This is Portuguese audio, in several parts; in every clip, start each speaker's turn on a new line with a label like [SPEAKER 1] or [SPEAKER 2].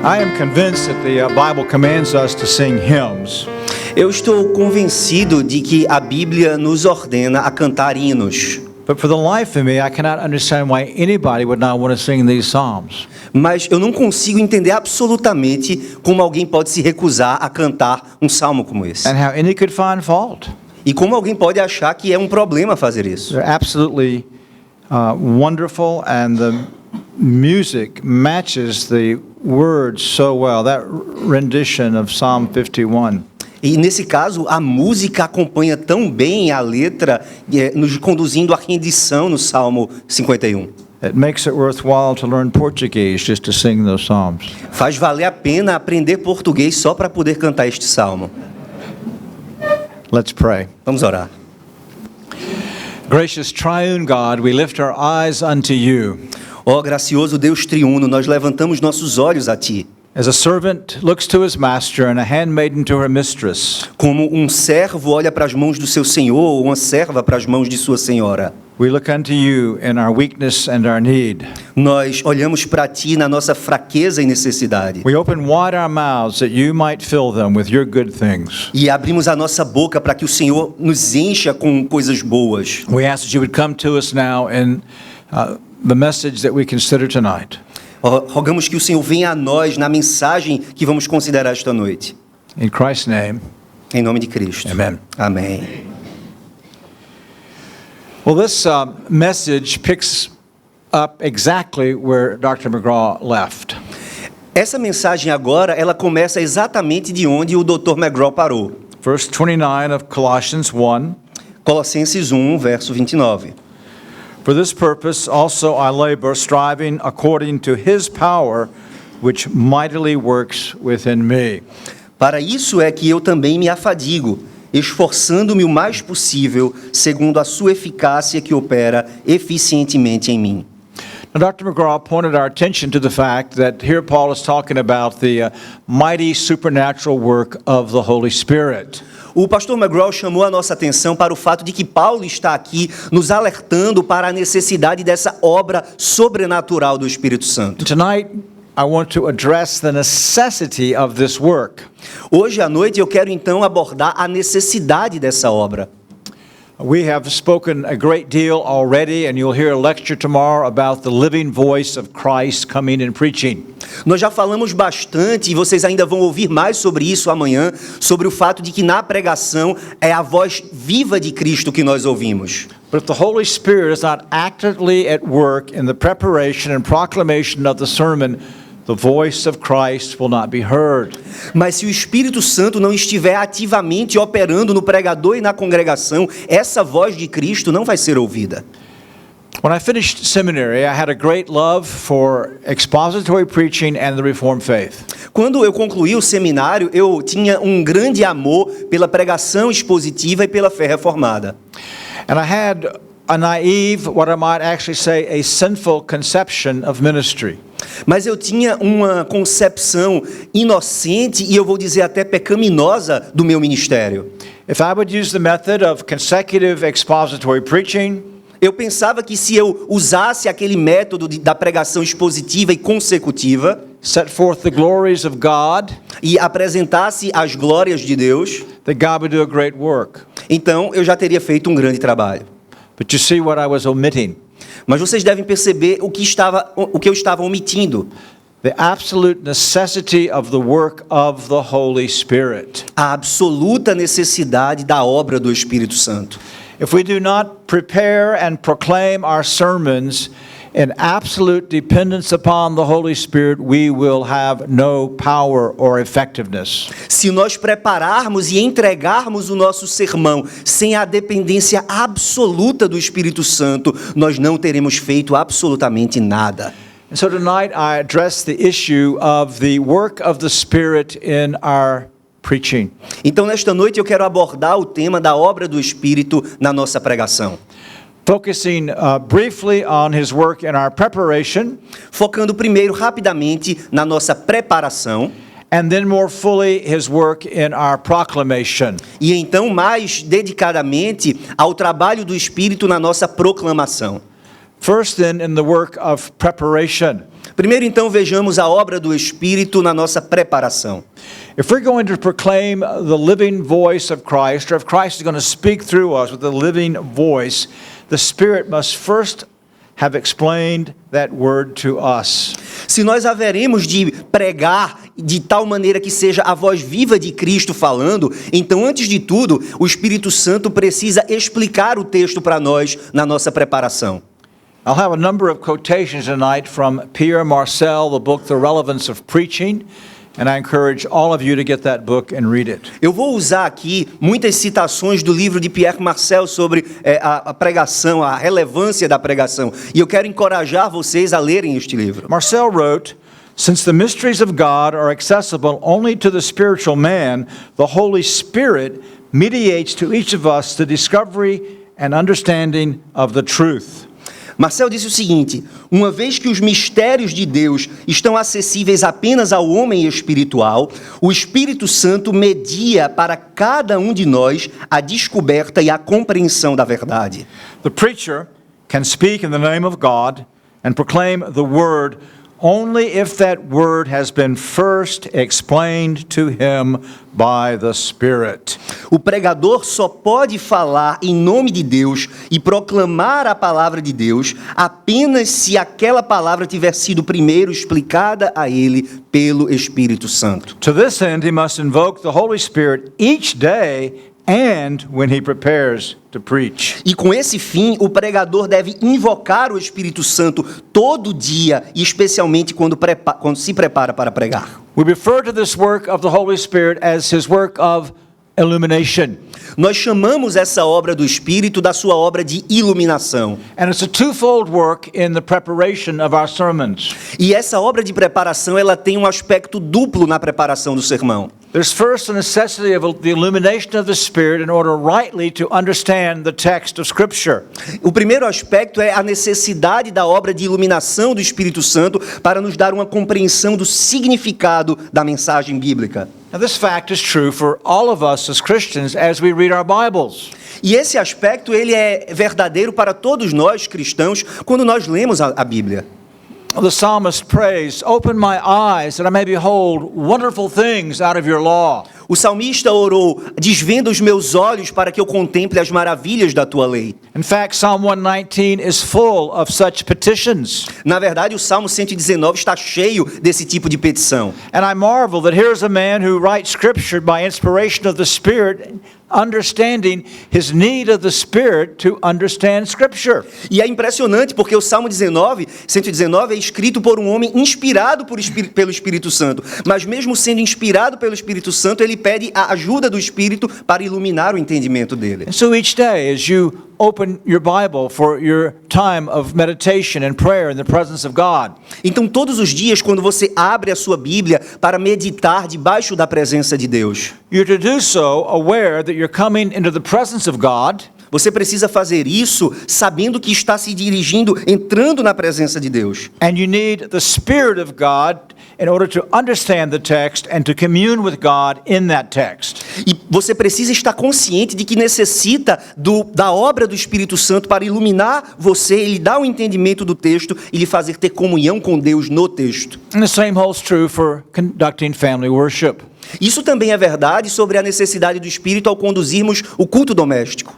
[SPEAKER 1] I am convinced that the Bible commands us to sing hymns.
[SPEAKER 2] Eu estou convencido de que a Bíblia nos ordena a cantar hinos.
[SPEAKER 1] But for the life of me, I cannot understand why anybody would not want to sing these psalms.
[SPEAKER 2] Mas eu não consigo entender absolutamente como alguém pode se recusar a cantar um salmo como esse.
[SPEAKER 1] And how any could find fault.
[SPEAKER 2] E como alguém pode achar que é um problema fazer isso.
[SPEAKER 1] They're absolutely wonderful, and the music matches the words so well. That rendition of Psalm 51.
[SPEAKER 2] E nesse caso, a música acompanha tão bem a letra, nos conduzindo à rendição no Salmo 51.
[SPEAKER 1] It makes it worthwhile to learn Portuguese just to sing those psalms.
[SPEAKER 2] Faz valer a pena aprender português só para poder cantar este salmo.
[SPEAKER 1] Let's pray.
[SPEAKER 2] Vamos orar.
[SPEAKER 1] Gracious triune God, we lift our eyes unto you.
[SPEAKER 2] Ó gracioso Deus triuno, nós levantamos nossos olhos a Ti.
[SPEAKER 1] As a servant looks to his master and a handmaiden to her mistress,
[SPEAKER 2] Como um servo olha para as mãos do seu senhor, ou uma serva para as mãos de sua senhora.
[SPEAKER 1] we look unto you in our weakness and our need.
[SPEAKER 2] Nós olhamos para Ti na nossa fraqueza e necessidade.
[SPEAKER 1] We open wide our mouths that you might fill them with your good things.
[SPEAKER 2] E abrimos a nossa boca para que o Senhor nos encha com coisas boas.
[SPEAKER 1] We ask that you would come to us now in the message that we consider tonight.
[SPEAKER 2] Rogamos que o Senhor venha a nós na mensagem que vamos considerar esta noite.
[SPEAKER 1] In Christ's name,
[SPEAKER 2] Em nome de Cristo.
[SPEAKER 1] amen.
[SPEAKER 2] Amém.
[SPEAKER 1] Well, this message picks up exactly where Dr. McGraw left.
[SPEAKER 2] Essa mensagem agora, ela começa exatamente de onde o Dr. McGraw parou.
[SPEAKER 1] Verse 29 of Colossians 1.
[SPEAKER 2] Colossenses 1, verso 29.
[SPEAKER 1] For this purpose also I labor, striving according to his power, which mightily works within me.
[SPEAKER 2] Para isso é que eu também me afadigo, esforçando-me o mais possível, segundo a sua eficácia que opera eficientemente em mim.
[SPEAKER 1] Now, Dr. McGraw pointed our attention to the fact that here Paul is talking about the mighty supernatural work of the Holy Spirit.
[SPEAKER 2] O pastor McGraw chamou a nossa atenção para o fato de que Paulo está aqui nos alertando para a necessidade dessa obra sobrenatural do Espírito Santo.
[SPEAKER 1] Tonight, I want to address the necessity of this work.
[SPEAKER 2] Hoje à noite eu quero então abordar a necessidade dessa obra.
[SPEAKER 1] We have spoken a great deal already, and you'll hear a lecture tomorrow about the living voice of Christ coming and preaching.
[SPEAKER 2] Nós já falamos bastante e vocês ainda vão ouvir mais sobre isso amanhã, sobre o fato de que na pregação é a voz viva de Cristo que nós ouvimos.
[SPEAKER 1] But if the Holy Spirit is not actively at work in the preparation and proclamation of the sermon, the voice of Christ will not be heard.
[SPEAKER 2] Mas se o Espírito Santo não estiver ativamente operando no pregador e na congregação, essa voz de Cristo não vai ser ouvida.
[SPEAKER 1] When I finished seminary, I had a great love for expository preaching and the Reformed faith.
[SPEAKER 2] Quando eu concluí o seminário, eu tinha um grande amor pela pregação expositiva e pela fé reformada.
[SPEAKER 1] And I had a naive, what I might actually say, a sinful conception of ministry.
[SPEAKER 2] Mas eu tinha uma concepção inocente e eu vou dizer até pecaminosa do meu ministério.
[SPEAKER 1] If I would use the method of consecutive expository preaching,
[SPEAKER 2] Eu pensava que se eu usasse aquele método da pregação expositiva e consecutiva
[SPEAKER 1] set forth the glories of God,
[SPEAKER 2] e apresentasse as glórias de Deus,
[SPEAKER 1] that God would do a great work.
[SPEAKER 2] então eu já teria feito um grande trabalho.
[SPEAKER 1] But you see what I was omitting.
[SPEAKER 2] Mas vocês devem perceber o que eu estava omitindo.
[SPEAKER 1] The absolute necessity of the work of the Holy Spirit.
[SPEAKER 2] A absoluta necessidade da obra do Espírito Santo.
[SPEAKER 1] If we do not prepare and proclaim our sermons in absolute dependence upon the Holy Spirit, we will have no power or effectiveness.
[SPEAKER 2] Se nós prepararmos e entregarmos o nosso sermão sem a dependência absoluta do Espírito Santo, nós não teremos feito absolutamente nada.
[SPEAKER 1] And so tonight I address the issue of the work of the Spirit in our preaching.
[SPEAKER 2] Então, nesta noite, eu quero abordar o tema da obra do Espírito na nossa pregação.
[SPEAKER 1] Focusing briefly on his work in our preparation,
[SPEAKER 2] Focando primeiro, rapidamente, na nossa preparação.
[SPEAKER 1] and then more fully his work in our proclamation.
[SPEAKER 2] E então, mais dedicadamente, ao trabalho do Espírito na nossa proclamação.
[SPEAKER 1] First then in the work of preparation.
[SPEAKER 2] Primeiro, então, vejamos a obra do Espírito na nossa preparação.
[SPEAKER 1] If we're going to proclaim the living voice of Christ, or if Christ is going to speak through us with the living voice, the Spirit must first have explained that word to us.
[SPEAKER 2] Se nós haveremos de pregar de tal maneira que seja a voz viva de Cristo falando, então, antes de tudo, o Espírito Santo precisa explicar o texto para nós na nossa preparação.
[SPEAKER 1] I'll have a number of quotations tonight from Pierre Marcel, the book The Relevance of Preaching, and I encourage all of you to get that book and read it.
[SPEAKER 2] Eu vou usar aqui muitas citações do livro de Pierre Marcel sobre a pregação, a relevância da pregação, e eu quero encorajar vocês a lerem este livro.
[SPEAKER 1] Marcel wrote, "Since the mysteries of God are accessible only to the spiritual man, the Holy Spirit mediates to each of us the discovery and understanding of the truth."
[SPEAKER 2] Marcel disse o seguinte: uma vez que os mistérios de Deus estão acessíveis apenas ao homem espiritual, o Espírito Santo media para cada um de nós a descoberta e a compreensão da verdade.
[SPEAKER 1] The preacher can speak in the name of God and proclaim the word only if that word has been first explained to him by the Spirit.
[SPEAKER 2] O pregador só pode falar em nome de Deus e proclamar a palavra de Deus apenas se aquela palavra tiver sido primeiro explicada a ele pelo Espírito Santo.
[SPEAKER 1] To this end, he must invoke the Holy Spirit each day and when he prepares to preach.
[SPEAKER 2] E com esse fim, o pregador deve invocar o Espírito Santo todo dia, e especialmente quando se prepara para pregar.
[SPEAKER 1] We refer to this work of the Holy Spirit as his work of illumination.
[SPEAKER 2] Nós chamamos essa obra do Espírito da sua obra de iluminação.
[SPEAKER 1] And it's a twofold work in the preparation of our sermons.
[SPEAKER 2] E essa obra de preparação, ela tem um aspecto duplo na preparação do sermão.
[SPEAKER 1] There's first the necessity of the illumination of the Spirit in order rightly to understand the text of Scripture.
[SPEAKER 2] O primeiro aspecto é a necessidade da obra de iluminação do Espírito Santo para nos dar uma compreensão do significado da mensagem bíblica.
[SPEAKER 1] Now, this fact is true for all of us as Christians as we read our Bibles.
[SPEAKER 2] E esse aspecto, ele é verdadeiro para todos nós cristãos quando nós lemos a Bíblia.
[SPEAKER 1] The psalmist prays, "Open my eyes that I may behold wonderful things out of your law."
[SPEAKER 2] O salmista orou: desvenda os meus olhos para que eu contemple as maravilhas da tua lei.
[SPEAKER 1] In fact, Psalm 119 is full of such petitions.
[SPEAKER 2] Na verdade, o Salmo 119 está cheio desse tipo de petição.
[SPEAKER 1] And I marvel that here's a man who writes scripture by inspiration of the Spirit, understanding his need of the Spirit to understand Scripture.
[SPEAKER 2] E é impressionante porque o Salmo 119 é escrito por um homem inspirado pelo Espírito Santo. Mas mesmo sendo inspirado pelo Espírito Santo, ele pede a ajuda do Espírito para iluminar o entendimento dele.
[SPEAKER 1] And so each day, as you open your Bible for your time of meditation and prayer in the presence of God,
[SPEAKER 2] Então, todos os dias, quando você abre a sua Bíblia para meditar debaixo da presença de Deus,
[SPEAKER 1] you're to do so aware that you're coming into the presence of God,
[SPEAKER 2] você precisa fazer isso sabendo que está se dirigindo, entrando na presença de Deus.
[SPEAKER 1] and you need the Spirit of God in order to understand the text and to commune with God in that text.
[SPEAKER 2] E você precisa estar consciente de que necessita da obra do Espírito Santo para iluminar você, ele dá o entendimento do texto e lhe fazer ter comunhão com Deus no texto.
[SPEAKER 1] And the same holds true for conducting family worship.
[SPEAKER 2] Isso também é verdade sobre a necessidade do Espírito ao conduzirmos o culto doméstico.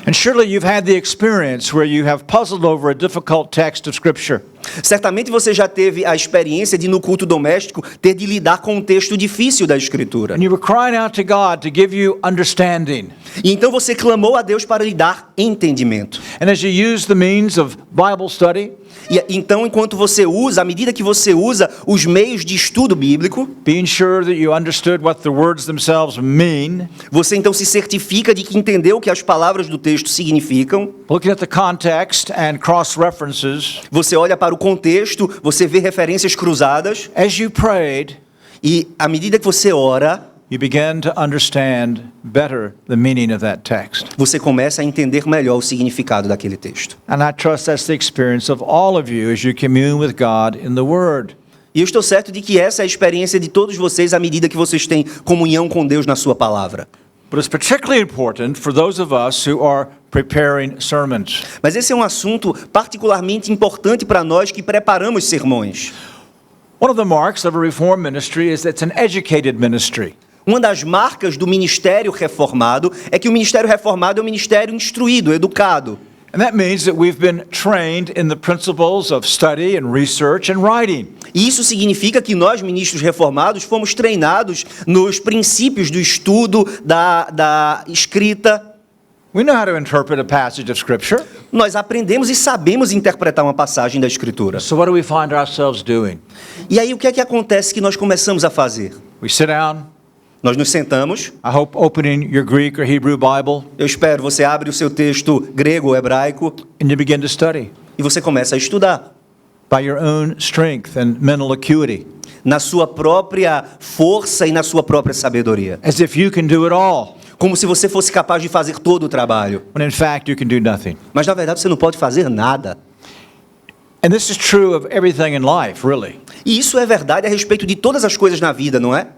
[SPEAKER 1] And surely you've had the experience where you have puzzled over a difficult text of Scripture.
[SPEAKER 2] Certamente você já teve a experiência de, no culto doméstico, ter de lidar com um texto difícil da Escritura.
[SPEAKER 1] And you were crying out to God to give you understanding.
[SPEAKER 2] E então você clamou a Deus para lhe dar entendimento.
[SPEAKER 1] And as you use the means of Bible study,
[SPEAKER 2] E então, enquanto você usa, à medida que você usa os meios de estudo bíblico,
[SPEAKER 1] being sure that you understood what the words themselves mean,
[SPEAKER 2] você então se certifica de que entendeu o que as palavras do texto significam.
[SPEAKER 1] looking at the context and cross-references,
[SPEAKER 2] Você olha para o contexto, você vê referências cruzadas.
[SPEAKER 1] as you prayed,
[SPEAKER 2] E à medida que você ora,
[SPEAKER 1] you began to understand better the meaning of that text.
[SPEAKER 2] você começa a entender melhor o significado daquele texto.
[SPEAKER 1] And I trust that's the experience of all of you as you commune with God in the Word.
[SPEAKER 2] E eu estou certo de que essa é a experiência de todos vocês à medida que vocês têm comunhão com Deus na sua palavra.
[SPEAKER 1] But it's particularly important for those of us who are preparing sermons.
[SPEAKER 2] Mas esse é um assunto particularmente importante para nós que preparamos sermões.
[SPEAKER 1] One of the marks of a reformed ministry is that it's an educated ministry.
[SPEAKER 2] Uma das marcas do ministério reformado é que o ministério reformado é um ministério instruído, educado.
[SPEAKER 1] And that means that we've been trained in the principles of study and research and writing.
[SPEAKER 2] E isso significa que nós, ministros reformados, fomos treinados nos princípios do estudo, da escrita.
[SPEAKER 1] We know how to interpret a passage of Scripture.
[SPEAKER 2] Nós aprendemos e sabemos interpretar uma passagem da Escritura.
[SPEAKER 1] So what do we find ourselves doing?
[SPEAKER 2] E aí o que é que acontece que nós começamos a fazer?
[SPEAKER 1] We sit down,
[SPEAKER 2] Nós nos sentamos,
[SPEAKER 1] I hope opening your Greek or Hebrew Bible,
[SPEAKER 2] eu espero, você abre o seu texto grego ou hebraico
[SPEAKER 1] and you begin to study
[SPEAKER 2] e você começa a estudar.
[SPEAKER 1] by your own strength and mental acuity,
[SPEAKER 2] Na sua própria força e na sua própria sabedoria.
[SPEAKER 1] as if you can do it all,
[SPEAKER 2] Como se você fosse capaz de fazer todo o trabalho.
[SPEAKER 1] when in fact you can do nothing.
[SPEAKER 2] Mas na verdade você não pode fazer nada.
[SPEAKER 1] And this is true of everything in life, really.
[SPEAKER 2] E isso é verdade a respeito de todas as coisas na vida, não é?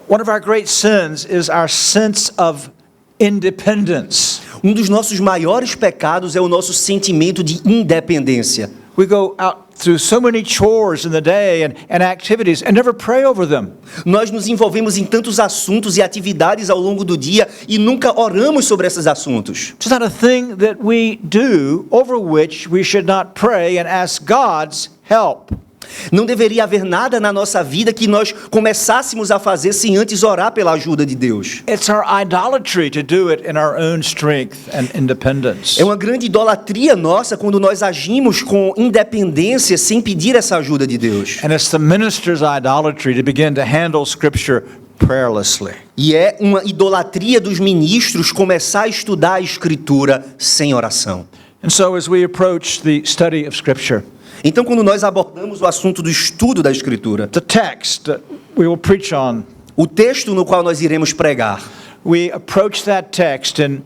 [SPEAKER 1] One of our great sins is our sense of independence.
[SPEAKER 2] Um dos nossos maiores pecados é o nosso sentimento de independência.
[SPEAKER 1] We go out through so many chores in the day and activities and never pray over them.
[SPEAKER 2] Nós nos envolvemos em tantos assuntos e atividades ao longo do dia e nunca oramos sobre esses assuntos.
[SPEAKER 1] It's not a thing that we do over which we should not pray and ask God's help.
[SPEAKER 2] Não deveria haver nada na nossa vida que nós começássemos a fazer sem antes orar pela ajuda de Deus.
[SPEAKER 1] It's our idolatry to do it in our own strength and independence.
[SPEAKER 2] É uma grande idolatria nossa quando nós agimos com independência sem pedir essa ajuda de Deus.
[SPEAKER 1] And it's the minister's idolatry to begin to handle Scripture prayerlessly.
[SPEAKER 2] E é uma idolatria dos ministros começar a estudar a Escritura sem oração.
[SPEAKER 1] And so as we approach the study of Scripture,
[SPEAKER 2] Então, quando nós abordamos o assunto do estudo da Escritura,
[SPEAKER 1] the text that we will preach on,
[SPEAKER 2] o texto no qual nós iremos pregar,
[SPEAKER 1] we approach that text in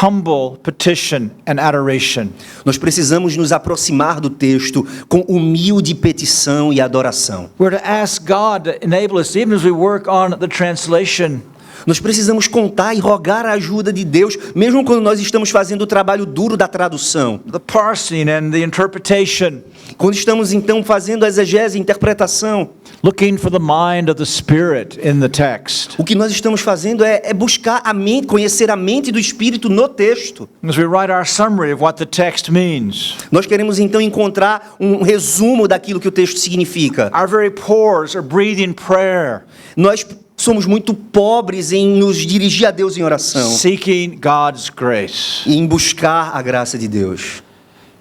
[SPEAKER 1] humble petition and adoration.
[SPEAKER 2] nós precisamos nos aproximar do texto com humilde petição e adoração.
[SPEAKER 1] We're to ask God to enable us, even as we work on the translation,
[SPEAKER 2] Nós precisamos contar e rogar a ajuda de Deus, mesmo quando nós estamos fazendo o trabalho duro da tradução.
[SPEAKER 1] the parsing and the interpretation,
[SPEAKER 2] Quando estamos então fazendo a exegese e interpretação,
[SPEAKER 1] looking for the mind of the Spirit in the text.
[SPEAKER 2] o que nós estamos fazendo é buscar a mente, conhecer a mente do Espírito no texto.
[SPEAKER 1] As we write our summary of what the text means,
[SPEAKER 2] Nós queremos então encontrar um resumo daquilo que o texto significa.
[SPEAKER 1] our very pores are breathing prayer,
[SPEAKER 2] Nós somos muito pobres em nos dirigir a Deus em oração
[SPEAKER 1] seeking God's grace.
[SPEAKER 2] e em buscar a graça de Deus.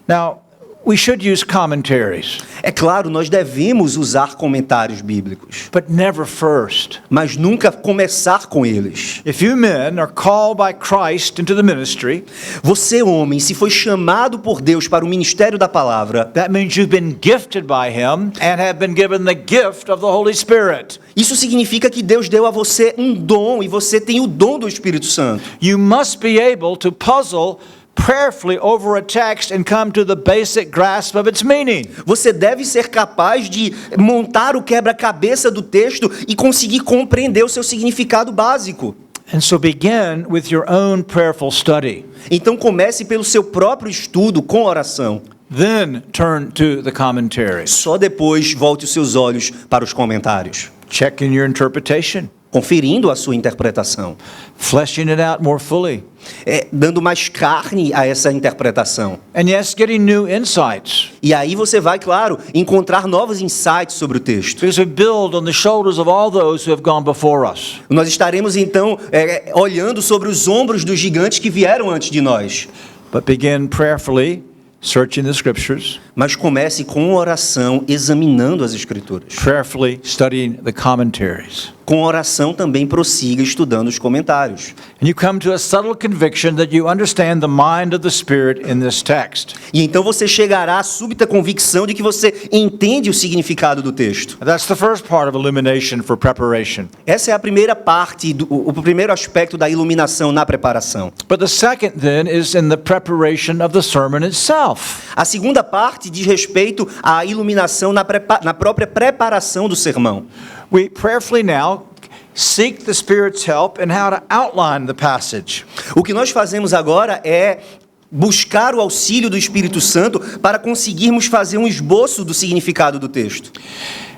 [SPEAKER 1] Now, we should use commentaries,
[SPEAKER 2] É claro, nós devemos usar comentários bíblicos,
[SPEAKER 1] but never first.
[SPEAKER 2] mas nunca começar com eles.
[SPEAKER 1] If you men are called by Christ into the ministry,
[SPEAKER 2] Você, homem, se foi chamado por Deus para o ministério da palavra,
[SPEAKER 1] that means you've been gifted by Him and have been given the gift of the Holy Spirit.
[SPEAKER 2] isso significa que Deus deu a você um dom e você tem o dom do Espírito Santo.
[SPEAKER 1] You must be able to puzzle prayerfully over a text and come to the basic grasp of its meaning.
[SPEAKER 2] Você deve ser capaz de montar o quebra-cabeça do texto e conseguir compreender o seu significado básico.
[SPEAKER 1] And so begin with your own prayerful study.
[SPEAKER 2] Então comece pelo seu próprio estudo com oração.
[SPEAKER 1] Then turn to the commentaries.
[SPEAKER 2] Só depois volte os seus olhos para os comentários,
[SPEAKER 1] Checking your interpretation,
[SPEAKER 2] conferindo a sua interpretação,
[SPEAKER 1] fleshing it out more fully.
[SPEAKER 2] dando mais carne a essa interpretação.
[SPEAKER 1] And yes, getting new insights.
[SPEAKER 2] E aí você vai, claro, encontrar novos insights sobre o texto.
[SPEAKER 1] Because we build on the shoulders of all those who have gone before us.
[SPEAKER 2] Nós estaremos então olhando sobre os ombros dos gigantes que vieram antes de nós.
[SPEAKER 1] But begin prayerfully searching the scriptures,
[SPEAKER 2] Mas comece com oração, examinando as Escrituras.
[SPEAKER 1] prayerfully studying the commentaries.
[SPEAKER 2] Com oração também prossiga estudando os comentários.
[SPEAKER 1] And you come to a subtle conviction that you understand the mind of the Spirit in this text.
[SPEAKER 2] E então você chegará à súbita convicção de que você entende o significado do texto.
[SPEAKER 1] That's the first part of illumination for preparation.
[SPEAKER 2] Essa é a primeira parte, o primeiro aspecto da iluminação na preparação.
[SPEAKER 1] But the second then is in the preparation of the sermon itself.
[SPEAKER 2] A segunda parte diz respeito à iluminação na própria preparação do sermão.
[SPEAKER 1] We prayerfully now seek the Spirit's help in how to outline the passage.
[SPEAKER 2] O que nós fazemos agora é buscar o auxílio do Espírito Santo para conseguirmos fazer um esboço do significado do texto.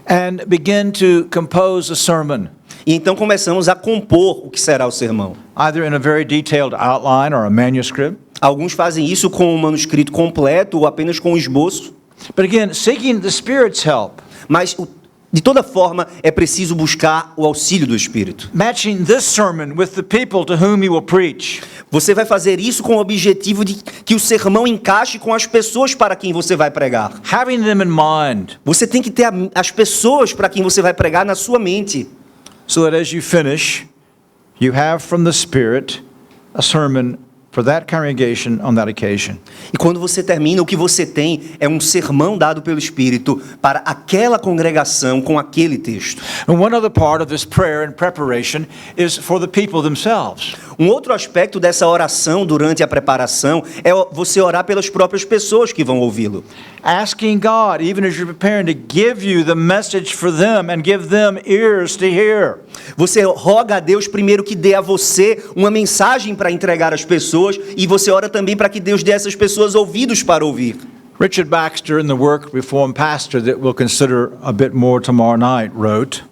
[SPEAKER 1] and begin to compose a sermon,
[SPEAKER 2] E então começamos a compor o que será o sermão.
[SPEAKER 1] either in a very detailed outline or a manuscript.
[SPEAKER 2] Alguns fazem isso com um manuscrito completo ou apenas com um esboço.
[SPEAKER 1] But again, seeking the Spirit's help,
[SPEAKER 2] Mas, de toda forma, é preciso buscar o auxílio do Espírito.
[SPEAKER 1] matching this sermon with the people to whom you will preach.
[SPEAKER 2] Você vai fazer isso com o objetivo de que o sermão encaixe com as pessoas para quem você vai pregar.
[SPEAKER 1] Having them in mind,
[SPEAKER 2] Você tem que ter as pessoas para quem você vai pregar na sua mente.
[SPEAKER 1] so that as you finish, you have from the Spirit a sermon for that congregation on that occasion.
[SPEAKER 2] E quando você termina, o que você tem é um sermão dado pelo Espírito para aquela congregação com aquele texto.
[SPEAKER 1] And one other part of this prayer and preparation is for the people themselves.
[SPEAKER 2] Um outro aspecto dessa oração durante a preparação é você orar pelas próprias pessoas que vão ouvi-lo.
[SPEAKER 1] Asking God, even as you're preparing, to give you the message for them and give them ears to hear.
[SPEAKER 2] Você roga a Deus primeiro que dê a você uma mensagem para entregar às pessoas e você ora também para que Deus dê a essas pessoas ouvidos para ouvir.
[SPEAKER 1] Richard Baxter, in the work Reformed Pastor that we'll consider a bit more tomorrow night, wrote,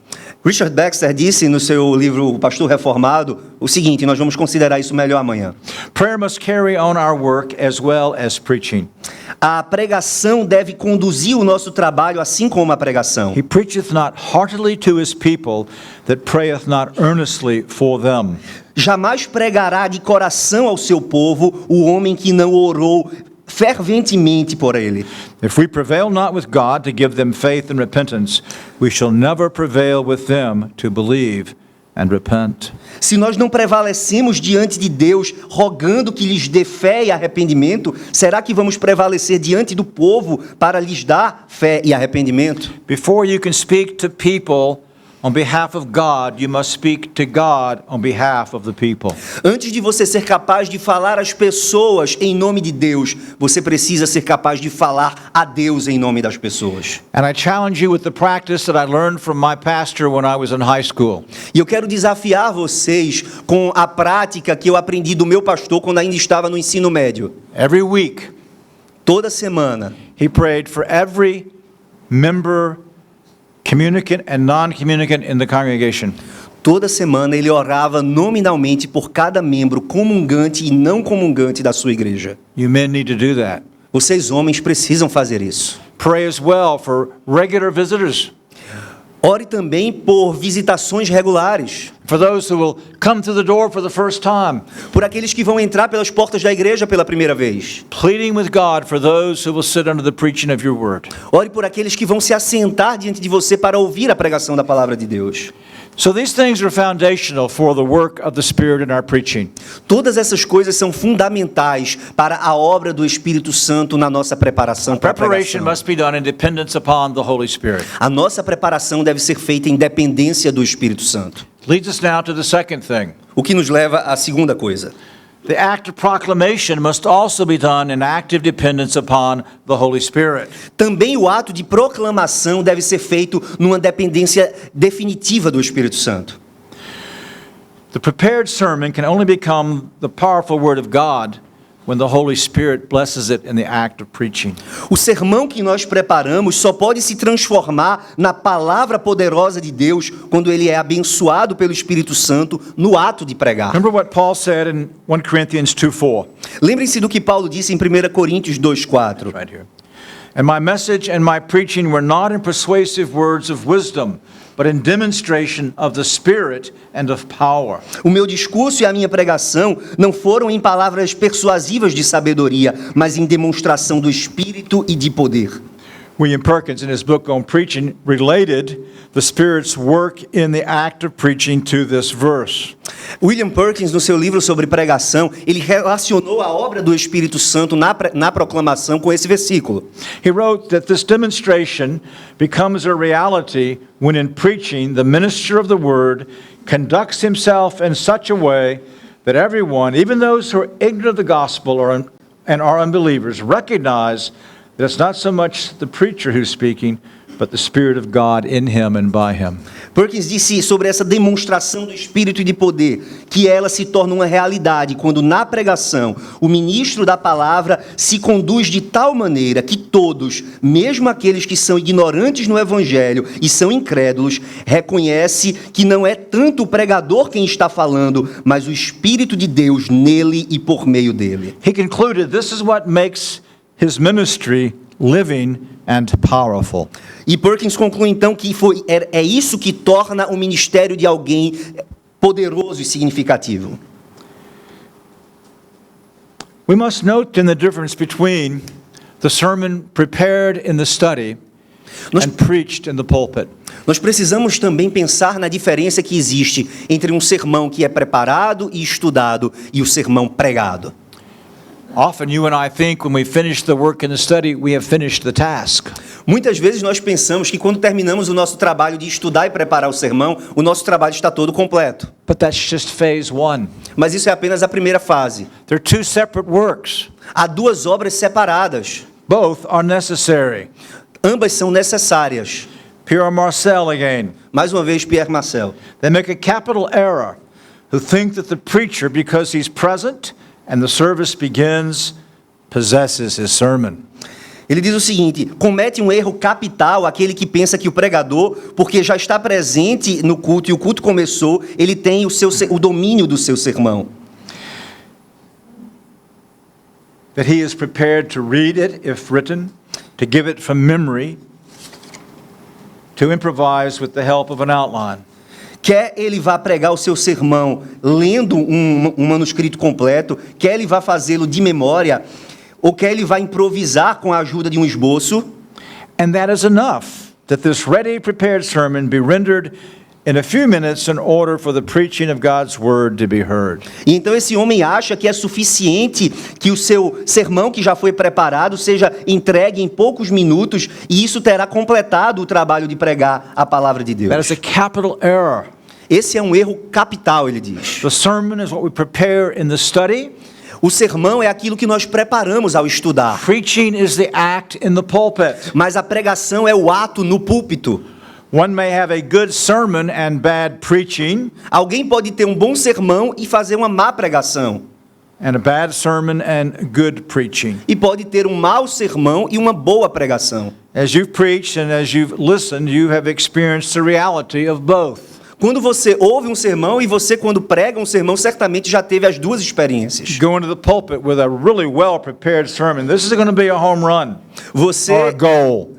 [SPEAKER 2] Richard Baxter disse no seu livro O Pastor Reformado o seguinte, nós vamos considerar isso melhor amanhã.
[SPEAKER 1] prayer must carry on our work as well as preaching.
[SPEAKER 2] A pregação deve conduzir o nosso trabalho assim como a pregação.
[SPEAKER 1] He preacheth not heartily to his people that prayeth not earnestly for them.
[SPEAKER 2] Jamais pregará de coração ao seu povo o homem que não orou ferventemente por ele.
[SPEAKER 1] If we prevail not with God to give them faith and repentance, we shall never prevail with them to believe and repent.
[SPEAKER 2] Se nós não prevalecemos diante de Deus, rogando que lhes dê fé e arrependimento, será que vamos prevalecer diante do povo para lhes dar fé e arrependimento?
[SPEAKER 1] Before you can speak to people on behalf of God, you must speak to God on behalf of the people.
[SPEAKER 2] Antes de você ser capaz de falar às pessoas em nome de Deus, você precisa ser capaz de falar a Deus em nome das pessoas.
[SPEAKER 1] And I challenge you with the practice that I learned from my pastor when I was in high school.
[SPEAKER 2] E eu quero desafiar vocês com a prática que eu aprendi do meu pastor quando ainda estava no ensino médio.
[SPEAKER 1] Every week,
[SPEAKER 2] Toda semana,
[SPEAKER 1] he prayed for every member, communicant and non-communicant in the congregation.
[SPEAKER 2] toda semana ele orava nominalmente por cada membro comungante e não comungante da sua igreja.
[SPEAKER 1] You men need to do that.
[SPEAKER 2] Vocês homens precisam fazer isso.
[SPEAKER 1] Pray as well for regular visitors,
[SPEAKER 2] Ore também por visitações regulares,
[SPEAKER 1] for those who will come through the door for the first time,
[SPEAKER 2] por aqueles que vão entrar pelas portas da igreja pela primeira vez.
[SPEAKER 1] pleading with God for those who will sit under the preaching of your word.
[SPEAKER 2] Ore por aqueles que vão se assentar diante de você para ouvir a pregação da palavra de Deus.
[SPEAKER 1] So these things are foundational for the work of the Spirit in our preaching.
[SPEAKER 2] Todas essas coisas são fundamentais para a obra do Espírito Santo na nossa preparação para a
[SPEAKER 1] Preparation
[SPEAKER 2] pregação.
[SPEAKER 1] must be done in dependence upon the Holy Spirit.
[SPEAKER 2] A nossa preparação deve ser feita em dependência do Espírito Santo.
[SPEAKER 1] Leads us now to the second thing.
[SPEAKER 2] O que nos leva à segunda coisa.
[SPEAKER 1] The act of proclamation must also be done in active dependence upon the Holy Spirit.
[SPEAKER 2] Também o ato de proclamação deve ser feito numa dependência definitiva do Espírito Santo.
[SPEAKER 1] The prepared sermon can only become the powerful word of God when the Holy Spirit blesses it in the act of preaching.
[SPEAKER 2] O sermão que nós preparamos só pode se transformar na palavra poderosa de Deus quando ele é abençoado pelo Espírito Santo no ato de pregar.
[SPEAKER 1] Remember what Paul said in 1 Corinthians 2:4.
[SPEAKER 2] Lembrem-se do que Paulo disse em 1 Coríntios 2:4.
[SPEAKER 1] Right here. And my message and my preaching were not in persuasive words of wisdom, but in demonstration of the Spirit and of power.
[SPEAKER 2] O meu discurso e a minha pregação não foram em palavras persuasivas de sabedoria, mas em demonstração do Espírito e de poder.
[SPEAKER 1] William Perkins, in his book on preaching, related the Spirit's work in the act of preaching to this verse.
[SPEAKER 2] William Perkins, no seu livro sobre pregação, ele relacionou a obra do Espírito Santo na proclamação com esse versículo.
[SPEAKER 1] He wrote that this demonstration becomes a reality when in preaching the minister of the word conducts himself in such a way that everyone, even those who are ignorant of the gospel and are unbelievers, recognize that it's not so much the preacher who's speaking, but the Spirit of God in him and by him.
[SPEAKER 2] Perkins disse sobre essa demonstração do Espírito e de poder, que ela se torna uma realidade quando na pregação o ministro da palavra se conduz de tal maneira que todos, mesmo aqueles que são ignorantes no Evangelho e são incrédulos, reconhece que não é tanto o pregador quem está falando, mas o Espírito de Deus nele e por meio dele.
[SPEAKER 1] He concluded this is what makes his ministry living and powerful.
[SPEAKER 2] E Perkins conclui então que é isso que torna o ministério de alguém poderoso e significativo.
[SPEAKER 1] We must note in the difference between the sermon prepared in the study and preached in the pulpit.
[SPEAKER 2] Nós precisamos também pensar na diferença que existe entre um sermão que é preparado e estudado e o sermão pregado.
[SPEAKER 1] Often you and I think when we finish the work in the study, we have finished the task.
[SPEAKER 2] Muitas vezes nós pensamos que quando terminamos o nosso trabalho de estudar e preparar o sermão, o nosso trabalho está todo completo.
[SPEAKER 1] But that's just phase one.
[SPEAKER 2] Mas isso é apenas a primeira fase.
[SPEAKER 1] They're two separate works.
[SPEAKER 2] Há duas obras separadas.
[SPEAKER 1] Both are necessary.
[SPEAKER 2] Ambas são necessárias.
[SPEAKER 1] Pierre Marcel again.
[SPEAKER 2] Mais uma vez, Pierre Marcel.
[SPEAKER 1] They make a capital error who think that the preacher, because he's present and the service begins, possesses his sermon.
[SPEAKER 2] Ele diz o seguinte: comete um erro capital aquele que pensa que o pregador, porque já está presente no culto e o culto começou, ele tem o domínio do seu sermão.
[SPEAKER 1] That he is prepared to read it if written, to give it from memory, to improvise with the help of an outline.
[SPEAKER 2] Quer ele vá pregar o seu sermão lendo um manuscrito completo, quer ele vá fazê-lo de memória, ou quer ele vá improvisar com a ajuda de um esboço.
[SPEAKER 1] And that is enough, that this ready, prepared sermon be rendered in a few minutes in order for the preaching of God's word to be heard.
[SPEAKER 2] E então esse homem acha que é suficiente que o seu sermão que já foi preparado seja entregue em poucos minutos e isso terá completado o trabalho de pregar a palavra de Deus.
[SPEAKER 1] That is a capital error.
[SPEAKER 2] Esse é um erro capital, ele diz.
[SPEAKER 1] The sermon is what we prepare in the study.
[SPEAKER 2] O sermão é aquilo que nós preparamos ao estudar.
[SPEAKER 1] Preaching is the act in the pulpit.
[SPEAKER 2] Mas a pregação é o ato no púlpito.
[SPEAKER 1] One may have a good sermon and bad preaching,
[SPEAKER 2] Alguém pode ter um bom sermão e fazer uma má pregação.
[SPEAKER 1] and a bad sermon and good preaching.
[SPEAKER 2] E pode ter um mau sermão e uma boa pregação.
[SPEAKER 1] As you've preached and as you've listened, you have experienced the reality of both.
[SPEAKER 2] Quando você ouve um sermão e você, quando prega um sermão, certamente já teve as duas experiências.
[SPEAKER 1] Go into the pulpit with a really well-prepared sermon. This is going to be a home run or a
[SPEAKER 2] Você,
[SPEAKER 1] goal.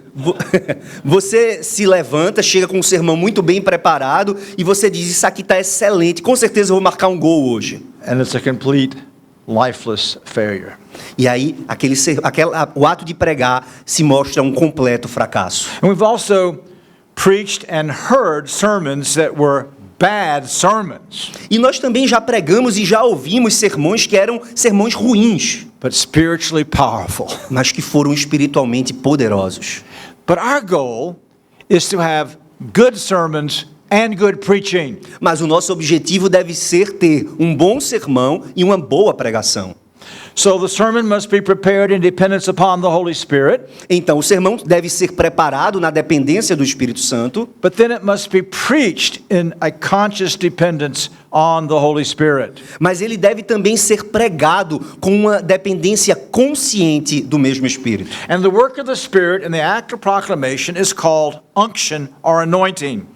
[SPEAKER 2] você se levanta, chega com um sermão muito bem preparado e você diz, isso aqui está excelente, com certeza eu vou marcar um gol hoje.
[SPEAKER 1] And it's a complete lifeless failure.
[SPEAKER 2] E aí, o ato de pregar se mostra um completo fracasso.
[SPEAKER 1] And we've also preached and heard sermons that were bad sermons,
[SPEAKER 2] E nós também já pregamos e já ouvimos sermões que eram sermões ruins,
[SPEAKER 1] but spiritually powerful.
[SPEAKER 2] mas que foram espiritualmente poderosos.
[SPEAKER 1] But our goal is to have good sermons and good preaching.
[SPEAKER 2] Mas o nosso objetivo deve ser ter um bom sermão e uma boa pregação.
[SPEAKER 1] So the sermon must be prepared in dependence upon the Holy Spirit,
[SPEAKER 2] Então, o sermão deve ser preparado na dependência do Espírito Santo,
[SPEAKER 1] but then it must be preached in a conscious dependence on the Holy Spirit.
[SPEAKER 2] mas ele deve também ser pregado com uma dependência consciente do mesmo Espírito.
[SPEAKER 1] And the work of the Spirit in the act of proclamation is called unction or anointing.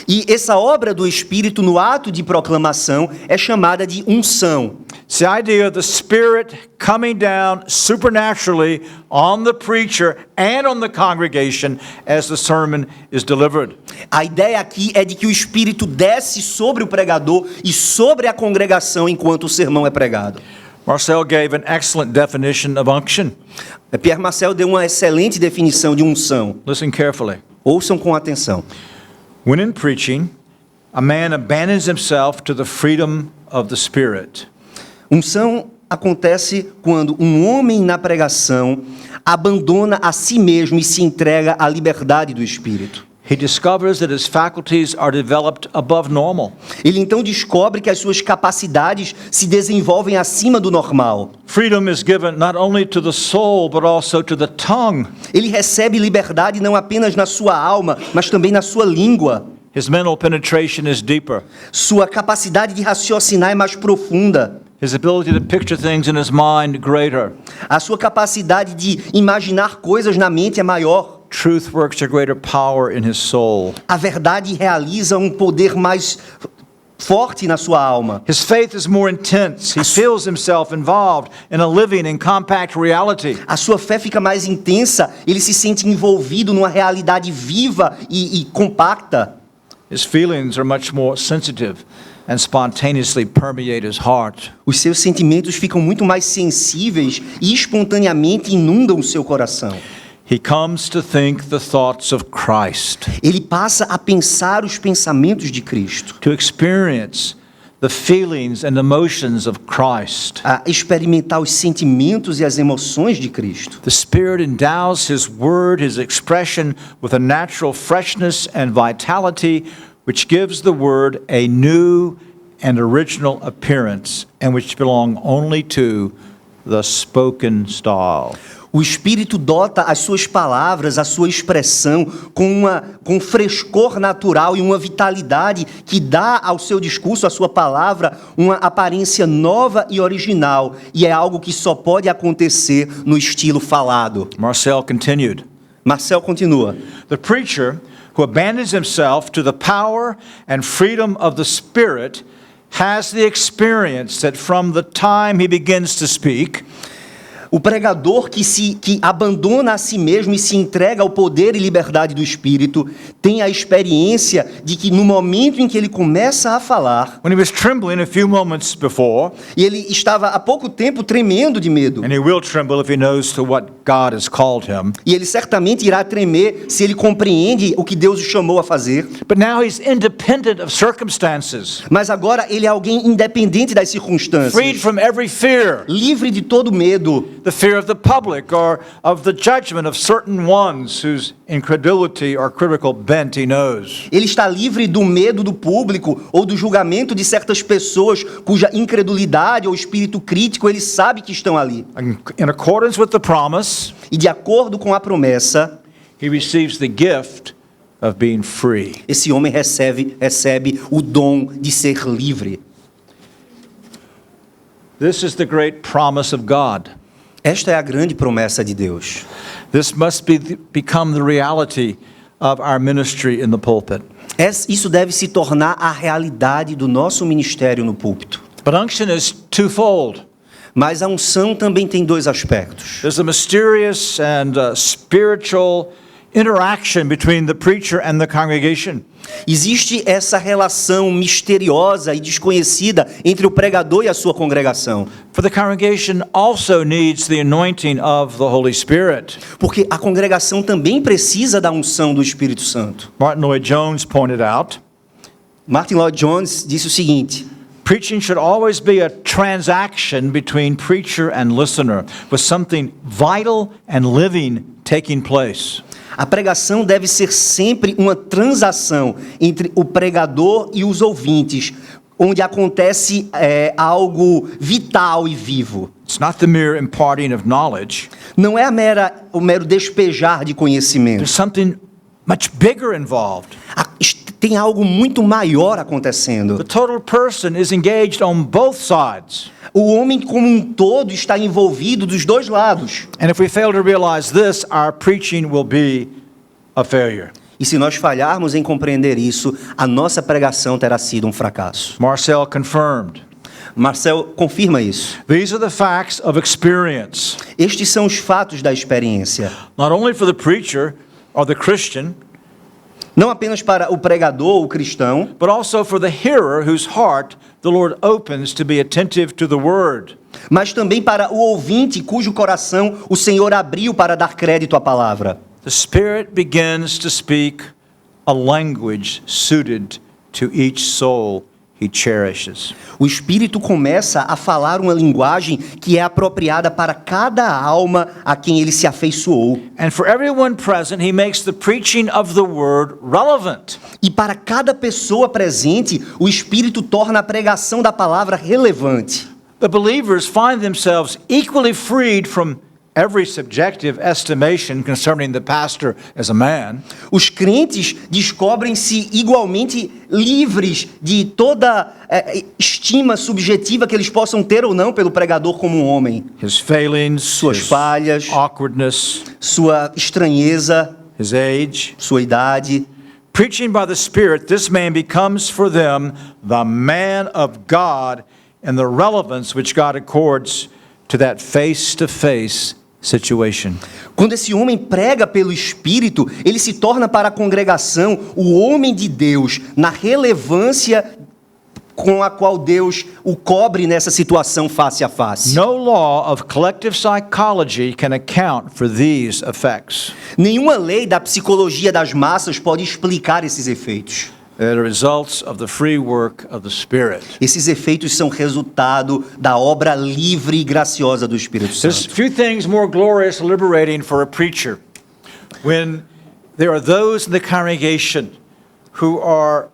[SPEAKER 2] E essa obra do Espírito no ato de proclamação é chamada de unção.
[SPEAKER 1] It's the idea of the Spirit coming down supernaturally on the preacher and on the congregation as the sermon is delivered.
[SPEAKER 2] A ideia aqui é de que o Espírito desce sobre o pregador e sobre a congregação enquanto o sermão é pregado.
[SPEAKER 1] Marcel gave an excellent definition of unction.
[SPEAKER 2] Pierre Marcel deu uma excelente definição de unção.
[SPEAKER 1] Listen carefully.
[SPEAKER 2] Ouçam com atenção.
[SPEAKER 1] When in preaching, a man abandons himself to the freedom of the Spirit.
[SPEAKER 2] Unção acontece quando um homem na pregação abandona a si mesmo e se entrega à liberdade do Espírito.
[SPEAKER 1] he discovers that his faculties are developed above normal.
[SPEAKER 2] Ele então descobre que as suas capacidades se desenvolvem acima do normal.
[SPEAKER 1] Freedom is given not only to the soul, but also to the tongue.
[SPEAKER 2] Ele recebe liberdade não apenas na sua alma, mas também na sua língua.
[SPEAKER 1] His mental penetration is deeper.
[SPEAKER 2] Sua capacidade de raciocinar é mais profunda.
[SPEAKER 1] His ability to picture things in his mind greater.
[SPEAKER 2] A sua capacidade de imaginar coisas na mente é maior.
[SPEAKER 1] Truth works a greater power in his soul.
[SPEAKER 2] A verdade realiza um poder mais forte na sua alma.
[SPEAKER 1] His faith is more intense. He feels himself involved in a living and compact reality.
[SPEAKER 2] A sua fé fica mais intensa, ele se sente envolvido numa realidade viva e compacta.
[SPEAKER 1] His feelings are much more sensitive and spontaneously permeate his heart.
[SPEAKER 2] Os seus sentimentos ficam muito mais sensíveis e espontaneamente inundam o seu coração.
[SPEAKER 1] He comes to think the thoughts of Christ,
[SPEAKER 2] Ele passa a pensar os pensamentos de Cristo,
[SPEAKER 1] to experience the feelings and emotions of Christ.
[SPEAKER 2] a experimentar os sentimentos e as emoções de Cristo.
[SPEAKER 1] The Spirit endows His Word, His expression, with a natural freshness and vitality, which gives the Word a new and original appearance, and which belong only to the spoken style.
[SPEAKER 2] O Espírito dota as suas palavras, a sua expressão, com um frescor natural e uma vitalidade que dá ao seu discurso, à sua palavra, uma aparência nova e original. E é algo que só pode acontecer no estilo falado.
[SPEAKER 1] Marcel continued.
[SPEAKER 2] Marcel continua.
[SPEAKER 1] The preacher who abandons himself to the power and freedom of the Spirit has the experience that from the time he begins to speak,
[SPEAKER 2] O pregador que abandona a si mesmo e se entrega ao poder e liberdade do Espírito tem a experiência de que no momento em que ele começa a falar,
[SPEAKER 1] when he was trembling a few moments before,
[SPEAKER 2] e ele estava há pouco tempo tremendo de medo,
[SPEAKER 1] and he will tremble if he knows to what God has called him,
[SPEAKER 2] e ele certamente irá tremer se ele compreende o que Deus o chamou a fazer,
[SPEAKER 1] but now he's independent of circumstances,
[SPEAKER 2] mas agora ele é alguém independente das
[SPEAKER 1] freed
[SPEAKER 2] circunstâncias,
[SPEAKER 1] from every fear,
[SPEAKER 2] livre de todo medo,
[SPEAKER 1] the fear of the public or of the judgment of certain ones whose incredulity or critical bent he knows.
[SPEAKER 2] ele está livre do medo do público ou do julgamento de certas pessoas cuja incredulidade ou espírito crítico ele sabe que estão ali.
[SPEAKER 1] In accordance with the promise,
[SPEAKER 2] E de acordo com a promessa,
[SPEAKER 1] he receives the gift of being free.
[SPEAKER 2] esse homem recebe o dom de ser livre.
[SPEAKER 1] This is the great promise of God.
[SPEAKER 2] Esta é a grande promessa de Deus.
[SPEAKER 1] This must become the reality of our ministry in the pulpit.
[SPEAKER 2] Isso deve se tornar a realidade do nosso ministério no púlpito.
[SPEAKER 1] But unction is twofold.
[SPEAKER 2] Mas a unção também tem dois aspectos.
[SPEAKER 1] There's a mysterious and spiritual interaction between the preacher and the congregation.
[SPEAKER 2] Existe essa relação misteriosa e desconhecida entre o pregador e a sua congregação.
[SPEAKER 1] For the congregation also needs the anointing of the Holy Spirit.
[SPEAKER 2] Porque a congregação também precisa da unção do Espírito Santo.
[SPEAKER 1] Martin Lloyd-Jones pointed out,
[SPEAKER 2] Martin Lloyd-Jones disse o seguinte:
[SPEAKER 1] preaching should always be a transaction between preacher and listener, with something vital and living taking place.
[SPEAKER 2] a pregação deve ser sempre uma transação entre o pregador e os ouvintes, onde acontece algo vital e vivo.
[SPEAKER 1] It's not the mere imparting of knowledge.
[SPEAKER 2] Não é o mero despejar de conhecimento.
[SPEAKER 1] There's something much bigger involved.
[SPEAKER 2] Tem algo muito maior acontecendo.
[SPEAKER 1] The total person is engaged on both sides.
[SPEAKER 2] O homem como um todo está envolvido dos dois lados.
[SPEAKER 1] And if we fail to realize this, our preaching will be a failure.
[SPEAKER 2] E se nós falharmos em compreender isso, a nossa pregação terá sido um fracasso.
[SPEAKER 1] Marcel confirmed.
[SPEAKER 2] Marcel confirma isso.
[SPEAKER 1] These are the facts of experience.
[SPEAKER 2] Estes são os fatos da experiência.
[SPEAKER 1] Not only for the preacher or the Christian,
[SPEAKER 2] Não apenas para o pregador, o cristão,
[SPEAKER 1] but also for the hearer whose heart the Lord opens to be attentive to the word.
[SPEAKER 2] mas também para o ouvinte cujo coração o Senhor abriu para dar crédito à palavra.
[SPEAKER 1] The Spirit begins to speak a language suited to each soul he cherishes.
[SPEAKER 2] O Espírito começa a falar uma linguagem que é apropriada para cada alma a quem ele se afeiçoou.
[SPEAKER 1] And for everyone present, he makes the preaching of the word relevant.
[SPEAKER 2] E para cada pessoa presente, o Espírito torna a pregação da palavra relevante.
[SPEAKER 1] The believers find themselves equally freed from every subjective estimation concerning the pastor as a man.
[SPEAKER 2] Os crentes descobrem-se igualmente livres de toda estima subjetiva que eles possam ter ou não pelo pregador como um homem.
[SPEAKER 1] His failings,
[SPEAKER 2] Suas
[SPEAKER 1] his
[SPEAKER 2] falhas,
[SPEAKER 1] awkwardness,
[SPEAKER 2] sua estranheza,
[SPEAKER 1] his age.
[SPEAKER 2] sua idade.
[SPEAKER 1] Preaching by the Spirit, this man becomes for them the man of God and the relevance which God accords to that face-to-face situation.
[SPEAKER 2] Quando esse homem prega pelo Espírito, ele se torna para a congregação o homem de Deus, na relevância com a qual Deus o cobre nessa situação face a face.
[SPEAKER 1] No law of collective psychology can account for these effects.
[SPEAKER 2] Nenhuma lei da psicologia das massas pode explicar esses efeitos.
[SPEAKER 1] They're the results of the free work of the Spirit.
[SPEAKER 2] Esses efeitos são resultado da obra livre e graciosa do Espírito
[SPEAKER 1] There's
[SPEAKER 2] Santo.
[SPEAKER 1] few things more glorious and liberating for a preacher when there are those in the congregation who are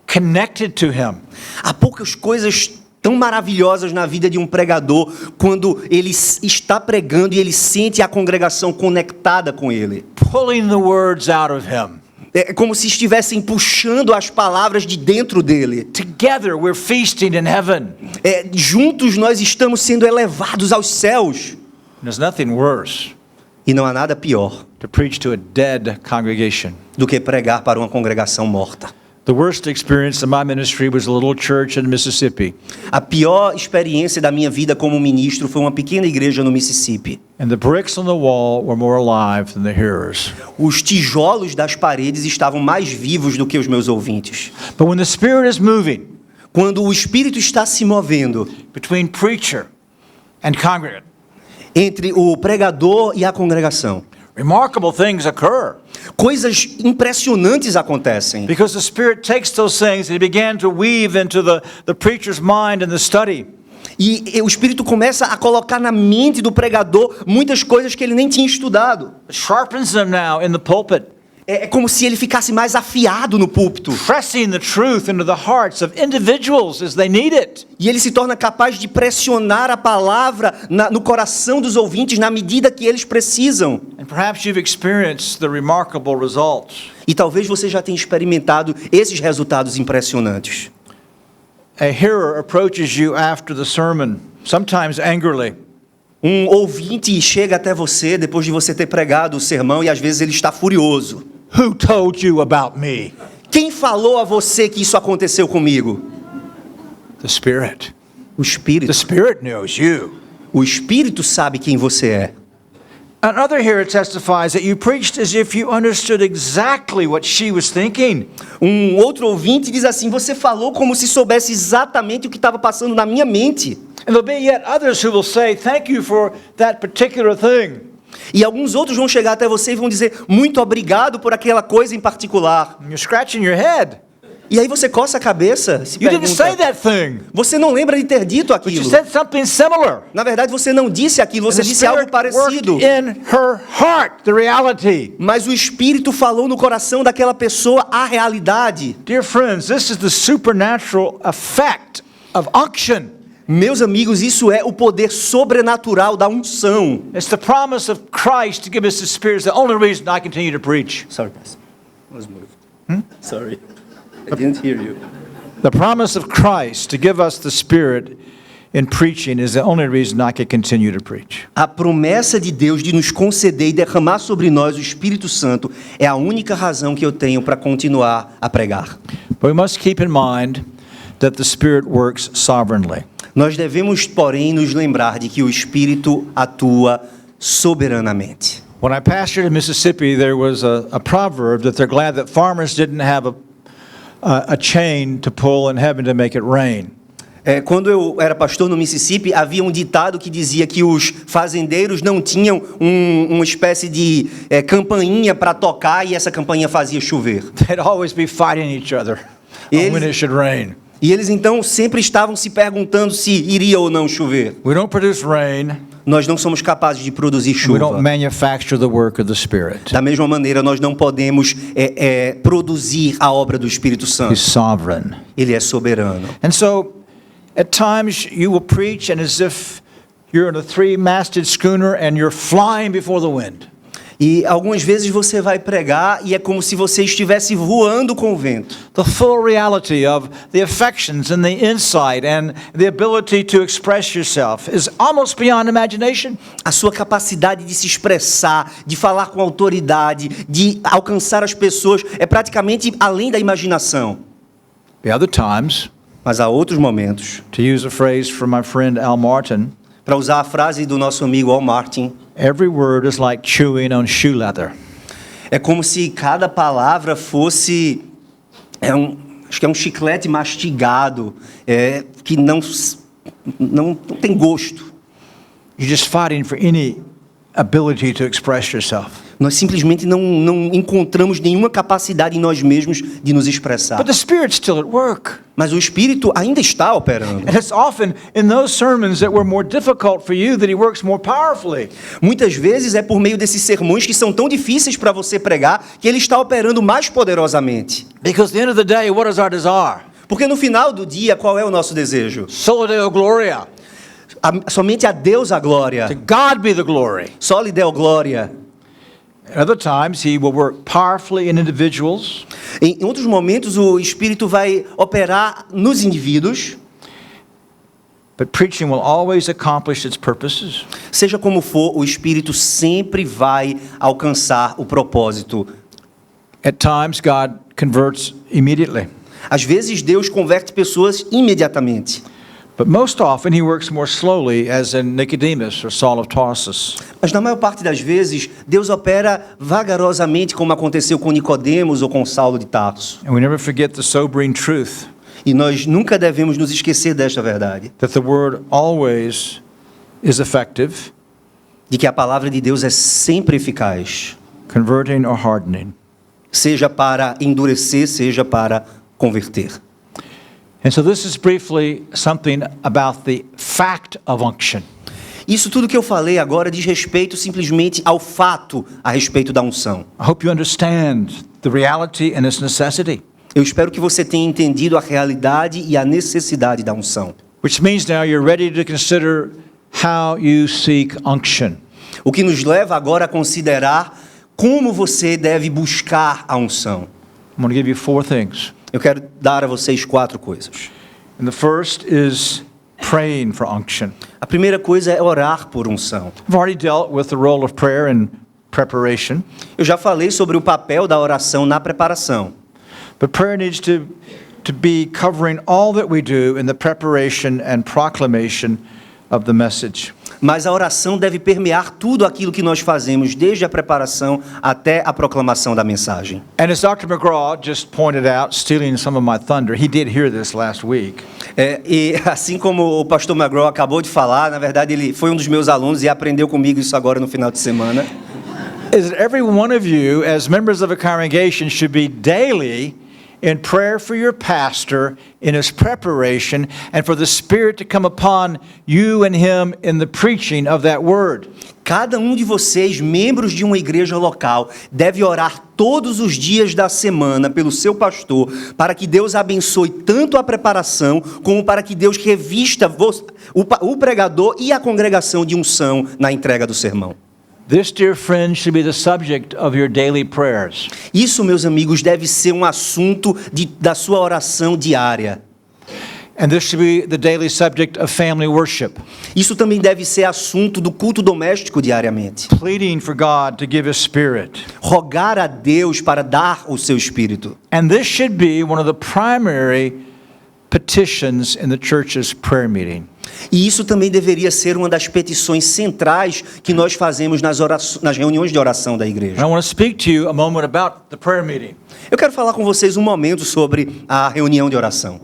[SPEAKER 1] connected to him.
[SPEAKER 2] Há poucas coisas tão maravilhosas na vida de um pregador quando ele está pregando e ele sente a congregação conectada com ele.
[SPEAKER 1] Pulling the words out of him.
[SPEAKER 2] É como se estivessem puxando as palavras de dentro dele.
[SPEAKER 1] Together we're feasting in heaven.
[SPEAKER 2] Juntos nós estamos sendo elevados aos céus.
[SPEAKER 1] There's nothing worse
[SPEAKER 2] E não há nada pior
[SPEAKER 1] to preach to a dead congregation.
[SPEAKER 2] do que pregar para uma congregação morta.
[SPEAKER 1] The worst experience in my ministry was a little church in Mississippi.
[SPEAKER 2] A pior experiência da minha vida como ministro foi uma pequena igreja no Mississippi.
[SPEAKER 1] And the bricks on the wall were more alive than the hearers.
[SPEAKER 2] Os tijolos das paredes estavam mais vivos do que os meus ouvintes.
[SPEAKER 1] But when the Spirit is moving
[SPEAKER 2] Quando o Espírito está se movendo
[SPEAKER 1] between preacher and congregant,
[SPEAKER 2] entre o pregador e a congregação,
[SPEAKER 1] remarkable things occur.
[SPEAKER 2] coisas impressionantes acontecem.
[SPEAKER 1] Because the Spirit takes those things and He began to weave into the preacher's mind and the study.
[SPEAKER 2] E o Espírito começa a colocar na mente do pregador muitas coisas que ele nem tinha estudado.
[SPEAKER 1] It sharpens them now in the pulpit,
[SPEAKER 2] É como se ele ficasse mais afiado no púlpito.
[SPEAKER 1] pressing the truth into the hearts of individuals as they need it.
[SPEAKER 2] E ele se torna capaz de pressionar a palavra no coração dos ouvintes na medida que eles precisam.
[SPEAKER 1] And perhaps you've experienced the remarkable results.
[SPEAKER 2] E talvez você já tenha experimentado esses resultados impressionantes.
[SPEAKER 1] A hearer approaches you after the sermon, sometimes angrily.
[SPEAKER 2] Um ouvinte chega até você depois de você ter pregado o sermão e às vezes ele está furioso.
[SPEAKER 1] Who told you about me?
[SPEAKER 2] Quem falou a você que isso aconteceu comigo?
[SPEAKER 1] The Spirit.
[SPEAKER 2] O Espírito.
[SPEAKER 1] The Spirit knows you.
[SPEAKER 2] O Espírito sabe quem você é.
[SPEAKER 1] Another hearer testifies that you preached as if you understood exactly what she was thinking.
[SPEAKER 2] Um outro ouvinte diz assim: você falou como se soubesse exatamente o que estava passando na minha mente.
[SPEAKER 1] And there'll be yet others who will say, thank you for that particular thing.
[SPEAKER 2] E alguns outros vão chegar até você e vão dizer: muito obrigado por aquela coisa em particular.
[SPEAKER 1] And you're scratching your head.
[SPEAKER 2] E aí você coça a cabeça, se
[SPEAKER 1] You didn't say
[SPEAKER 2] pergunta,
[SPEAKER 1] that thing.
[SPEAKER 2] você não lembra de ter dito
[SPEAKER 1] But you
[SPEAKER 2] aquilo.
[SPEAKER 1] said something similar.
[SPEAKER 2] Na verdade, você não disse aquilo, você
[SPEAKER 1] And the
[SPEAKER 2] disse algo
[SPEAKER 1] Spirit
[SPEAKER 2] parecido.
[SPEAKER 1] worked in her heart, the reality.
[SPEAKER 2] Mas o Espírito falou no coração daquela pessoa a realidade.
[SPEAKER 1] Dear friends, this is the supernatural effect of unction.
[SPEAKER 2] Meus amigos, isso é o poder sobrenatural da unção.
[SPEAKER 1] It's the promise of Christ to give us the Spirit. It's the only reason I continue to preach.
[SPEAKER 2] Sorry, Pastor. I was moved. Sorry. I didn't hear you.
[SPEAKER 1] The promise of Christ to give us the Spirit in preaching is the only reason I can continue to preach.
[SPEAKER 2] A promessa de Deus de nos conceder e derramar sobre nós o Espírito Santo é a única razão que eu tenho para continuar a pregar.
[SPEAKER 1] But we must keep in mind that the Spirit works sovereignly.
[SPEAKER 2] Nós devemos, porém, nos lembrar de que o Espírito atua soberanamente.
[SPEAKER 1] When I pastored in Mississippi, there was a proverb that they're glad that farmers didn't have a chain to pull in heaven to make it rain.
[SPEAKER 2] Quando eu era pastor no Mississippi, havia um ditado que dizia que os fazendeiros não tinham uma espécie de campainha para tocar e essa campainha fazia chover.
[SPEAKER 1] They'd always be fighting each other on when it should rain.
[SPEAKER 2] E eles então sempre estavam se perguntando se iria ou não chover.
[SPEAKER 1] We don't produce rain.
[SPEAKER 2] Nós não somos capazes de produzir
[SPEAKER 1] We don't
[SPEAKER 2] chuva.
[SPEAKER 1] manufacture the work of the Spirit.
[SPEAKER 2] Da mesma maneira, nós não podemos produzir a obra do Espírito
[SPEAKER 1] He's
[SPEAKER 2] Santo.
[SPEAKER 1] sovereign.
[SPEAKER 2] Ele é soberano.
[SPEAKER 1] And so, at times, you will preach and as if you're in a three-masted schooner and you're flying before the wind.
[SPEAKER 2] E algumas vezes você vai pregar e é como se você estivesse voando com o vento.
[SPEAKER 1] The full reality of the affections and the insight and the ability to express yourself is almost beyond imagination.
[SPEAKER 2] A sua capacidade de se expressar, de falar com autoridade, de alcançar as pessoas é praticamente além da imaginação.
[SPEAKER 1] The other times,
[SPEAKER 2] Mas há outros momentos,
[SPEAKER 1] to use a phrase from my friend Al Martin,
[SPEAKER 2] para usar a frase do nosso amigo Al Martin,
[SPEAKER 1] every word is like chewing on shoe leather.
[SPEAKER 2] é como se cada palavra fosse acho que é um chiclete mastigado, que não tem gosto.
[SPEAKER 1] You're just fighting for any ability to express yourself.
[SPEAKER 2] Nós simplesmente não encontramos nenhuma capacidade em nós mesmos de nos expressar.
[SPEAKER 1] But the Spirit's still at work.
[SPEAKER 2] Mas o Espírito ainda está operando.
[SPEAKER 1] And it's often in those sermons that were more difficult for you that He works more powerfully.
[SPEAKER 2] Muitas vezes é por meio desses sermões que são tão difíceis para você pregar que Ele está operando mais poderosamente.
[SPEAKER 1] Because at the end of the day, what is our desire?
[SPEAKER 2] Porque no final do dia, qual é o nosso desejo?
[SPEAKER 1] Soli Deo Gloria.
[SPEAKER 2] Somente a Deus a glória.
[SPEAKER 1] To God be the glory.
[SPEAKER 2] Só lhe deu glória.
[SPEAKER 1] At other times, He will work powerfully in individuals.
[SPEAKER 2] Em outros momentos, o Espírito vai operar nos indivíduos.
[SPEAKER 1] But preaching will always accomplish its purposes.
[SPEAKER 2] Seja como for, o Espírito sempre vai alcançar o propósito.
[SPEAKER 1] At times, God converts immediately.
[SPEAKER 2] Às vezes, Deus converte pessoas imediatamente.
[SPEAKER 1] But most often, He works more slowly, as in Nicodemus or Saul of Tarsus.
[SPEAKER 2] Mas na maior parte das vezes, Deus opera vagarosamente, como aconteceu com Nicodemos ou com Saulo de Tarso.
[SPEAKER 1] And we never forget the sobering truth
[SPEAKER 2] E nós nunca devemos nos esquecer desta verdade,
[SPEAKER 1] that the Word always is effective,
[SPEAKER 2] de que a palavra de Deus é sempre eficaz,
[SPEAKER 1] converting or hardening.
[SPEAKER 2] seja para endurecer, seja para converter.
[SPEAKER 1] And so this is briefly something about the fact of unction.
[SPEAKER 2] Isso tudo que eu falei agora diz respeito simplesmente ao fato a respeito da unção.
[SPEAKER 1] I hope you understand the reality and its necessity,
[SPEAKER 2] Eu espero que você tenha entendido a realidade e a necessidade da unção.
[SPEAKER 1] which means now you're ready to consider how you seek unction.
[SPEAKER 2] O que nos leva agora a considerar como você deve buscar a unção.
[SPEAKER 1] I'm going to give you 4 things.
[SPEAKER 2] Eu quero dar a vocês 4 coisas.
[SPEAKER 1] And the first is praying for unction.
[SPEAKER 2] A primeira coisa é orar por unção.
[SPEAKER 1] I've already dealt with the role of prayer in preparation,
[SPEAKER 2] Eu já falei sobre o papel da oração na preparação.
[SPEAKER 1] but prayer needs to be covering all that we do in the preparation and proclamation of the message.
[SPEAKER 2] Mas a oração deve permear tudo aquilo que nós fazemos, desde a preparação até a proclamação da mensagem.
[SPEAKER 1] And as Dr. McGraw just pointed out, stealing some of my thunder, he did hear this last week.
[SPEAKER 2] E assim como o pastor McGraw acabou de falar, na verdade ele foi um dos meus alunos e aprendeu comigo isso agora no final de semana.
[SPEAKER 1] Is that every one of you, as members of a congregation, should be daily in prayer for your pastor in his preparation and for the Spirit to come upon you and him in the preaching of that word.
[SPEAKER 2] Cada um de vocês, membros de uma igreja local, deve orar todos os dias da semana pelo seu pastor, para que Deus abençoe tanto a preparação, como para que Deus revista o pregador e a congregação de unção na entrega do sermão.
[SPEAKER 1] This, dear friend, should be the subject of your daily prayers.
[SPEAKER 2] Isso, meus amigos, deve ser um assunto da sua oração diária.
[SPEAKER 1] And this should be the daily subject of family worship,
[SPEAKER 2] Isso também deve ser assunto do culto doméstico diariamente.
[SPEAKER 1] pleading for God to give His Spirit.
[SPEAKER 2] Rogar a Deus para dar o seu Espírito.
[SPEAKER 1] And this should be one of the primary petitions in the church's prayer meeting.
[SPEAKER 2] E isso também deveria ser uma das petições centrais que nós fazemos nas reuniões de oração da igreja.
[SPEAKER 1] And I want to speak to you a moment about the prayer meeting.
[SPEAKER 2] Eu quero falar com vocês um momento sobre a reunião de oração.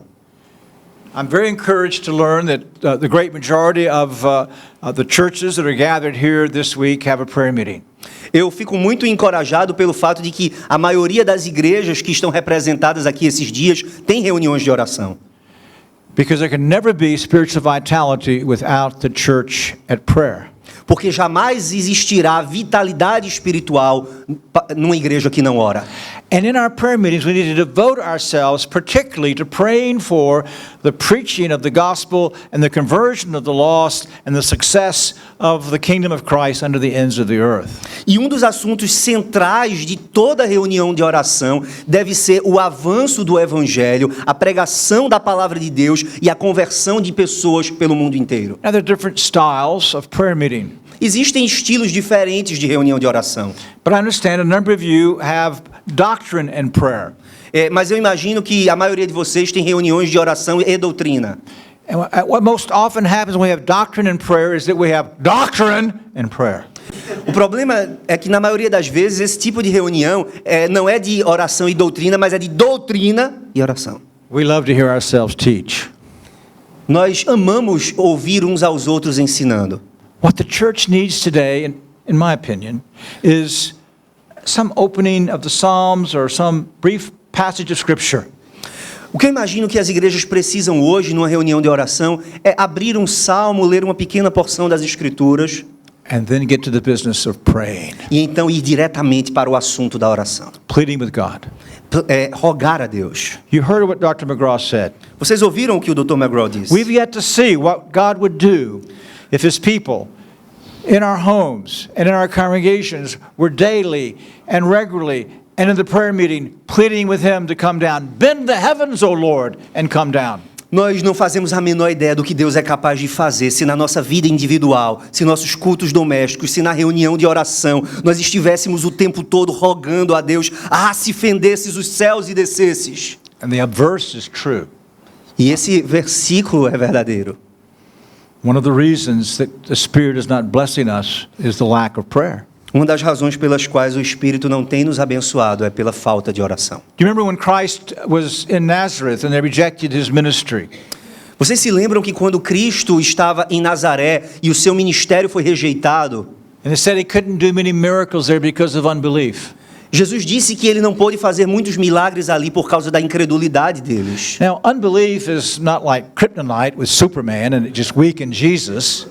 [SPEAKER 1] I'm very encouraged to learn that the great majority of the churches that are gathered here this week have a prayer meeting.
[SPEAKER 2] Eu fico muito encorajado pelo fato de que a maioria das igrejas que estão representadas aqui esses dias tem reuniões de oração.
[SPEAKER 1] Because there can never be spiritual vitality without the church at prayer.
[SPEAKER 2] Porque jamais existirá vitalidade espiritual numa igreja que não ora.
[SPEAKER 1] And in our prayer meetings, we need to devote ourselves particularly to praying for the preaching of the gospel and the conversion of the lost and the success of the kingdom of Christ under the ends of the earth.
[SPEAKER 2] E um dos assuntos centrais de toda reunião de oração deve ser o avanço do evangelho, a pregação da palavra de Deus e a conversão de pessoas pelo mundo inteiro.
[SPEAKER 1] Now, there are different styles of prayer meeting.
[SPEAKER 2] Existem estilos diferentes de reunião de oração.
[SPEAKER 1] But I understand a number of you have doctrine and prayer.
[SPEAKER 2] Mas eu imagino que a maioria de vocês tem reuniões de oração e doutrina.
[SPEAKER 1] And what most often happens when we have doctrine and prayer is that we have doctrine and prayer.
[SPEAKER 2] O problema é que na maioria das vezes esse tipo de reunião não é de oração e doutrina, mas é de doutrina e oração.
[SPEAKER 1] We love to hear ourselves teach.
[SPEAKER 2] Nós amamos ouvir uns aos outros ensinando.
[SPEAKER 1] What the church needs today, in my opinion, is some opening of the Psalms or some brief passage of Scripture.
[SPEAKER 2] O que eu imagino que as igrejas precisam hoje, numa reunião de oração, é abrir um salmo, ler uma pequena porção das Escrituras
[SPEAKER 1] And then get to the business of praying,
[SPEAKER 2] e então ir diretamente para o assunto da oração.
[SPEAKER 1] pleading with God.
[SPEAKER 2] Rogar a Deus.
[SPEAKER 1] You heard what Dr. McGraw said.
[SPEAKER 2] Vocês ouviram o que o Dr. McGraw disse?
[SPEAKER 1] We've yet to see what God would do if His people in our homes and in our congregations were daily and regularly and in the prayer meeting pleading with Him to come down. Bend the heavens, O Lord, and come down.
[SPEAKER 2] Nós não fazemos a menor ideia do que Deus é capaz de fazer se na nossa vida individual, se nossos cultos domésticos, se na reunião de oração, nós estivéssemos o tempo todo rogando a Deus, se fendesses os céus e descesses.
[SPEAKER 1] And the verse is true.
[SPEAKER 2] E esse versículo é verdadeiro.
[SPEAKER 1] One of the reasons that the Spirit is not blessing us is the lack of prayer.
[SPEAKER 2] Uma das razões pelas quais o Espírito não tem nos abençoado é pela falta de oração.
[SPEAKER 1] Do you remember when Christ was in Nazareth and they rejected His ministry?
[SPEAKER 2] Vocês se lembram que quando Cristo estava em Nazaré e o seu ministério foi rejeitado,
[SPEAKER 1] And they said He couldn't do many miracles there because of unbelief.
[SPEAKER 2] Jesus disse que ele não pôde fazer muitos milagres ali por causa da incredulidade deles.
[SPEAKER 1] Now, unbelief is not like kryptonite with Superman and it just weakened Jesus.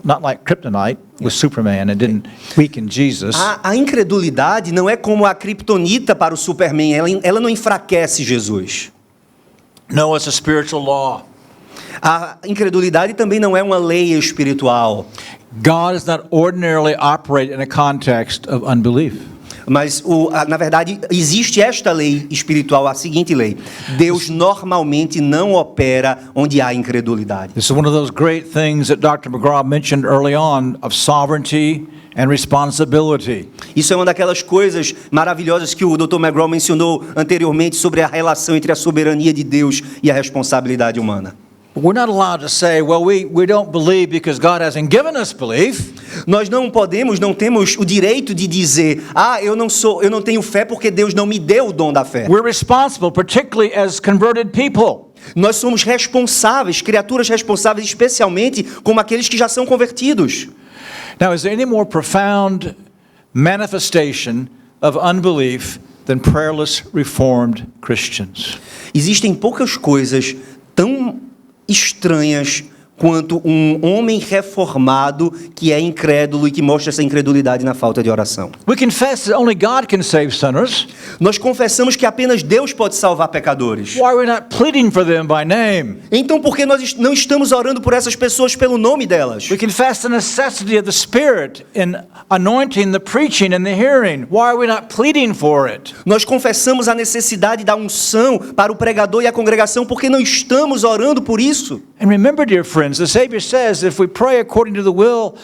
[SPEAKER 1] Not like kryptonite with Superman and didn't weaken Jesus.
[SPEAKER 2] A incredulidade não é como a criptonita para o Superman, ela não enfraquece Jesus.
[SPEAKER 1] No, it's a spiritual law.
[SPEAKER 2] A incredulidade também não é uma lei espiritual.
[SPEAKER 1] God does not ordinarily operate in a context of unbelief.
[SPEAKER 2] Mas, na verdade, existe esta lei espiritual, a seguinte lei. Deus normalmente não opera onde há incredulidade.
[SPEAKER 1] This is one of those great things that Dr. McGraw mentioned early on of sovereignty and responsibility.
[SPEAKER 2] Isso é uma daquelas coisas maravilhosas que o Dr. McGraw mencionou anteriormente sobre a relação entre a soberania de Deus e a responsabilidade humana.
[SPEAKER 1] But we're not allowed to say, well, we don't believe because God hasn't given us belief.
[SPEAKER 2] Nós não temos o direito de dizer, eu não tenho fé porque Deus não me deu o dom da fé.
[SPEAKER 1] We're responsible, particularly as converted people.
[SPEAKER 2] Nós somos responsáveis, criaturas responsáveis, especialmente como aqueles que já são convertidos.
[SPEAKER 1] Now, is there any more profound manifestation of unbelief than prayerless Reformed Christians?
[SPEAKER 2] Existem poucas coisas tão estranhas quanto um homem reformado que é incrédulo e que mostra essa incredulidade na falta de oração.
[SPEAKER 1] We confess that only God can save sinners.
[SPEAKER 2] Nós confessamos que apenas Deus pode salvar pecadores.
[SPEAKER 1] Why are we not pleading for them by name?
[SPEAKER 2] Então por que nós não estamos orando por essas pessoas pelo nome delas?
[SPEAKER 1] We confess the necessity of the Spirit in anointing the preaching and the hearing. Why are we not pleading for it?
[SPEAKER 2] Nós confessamos a necessidade da unção para o pregador e a congregação, porque não estamos orando por isso.
[SPEAKER 1] And remember, dear friends, the Savior says if we pray according to the will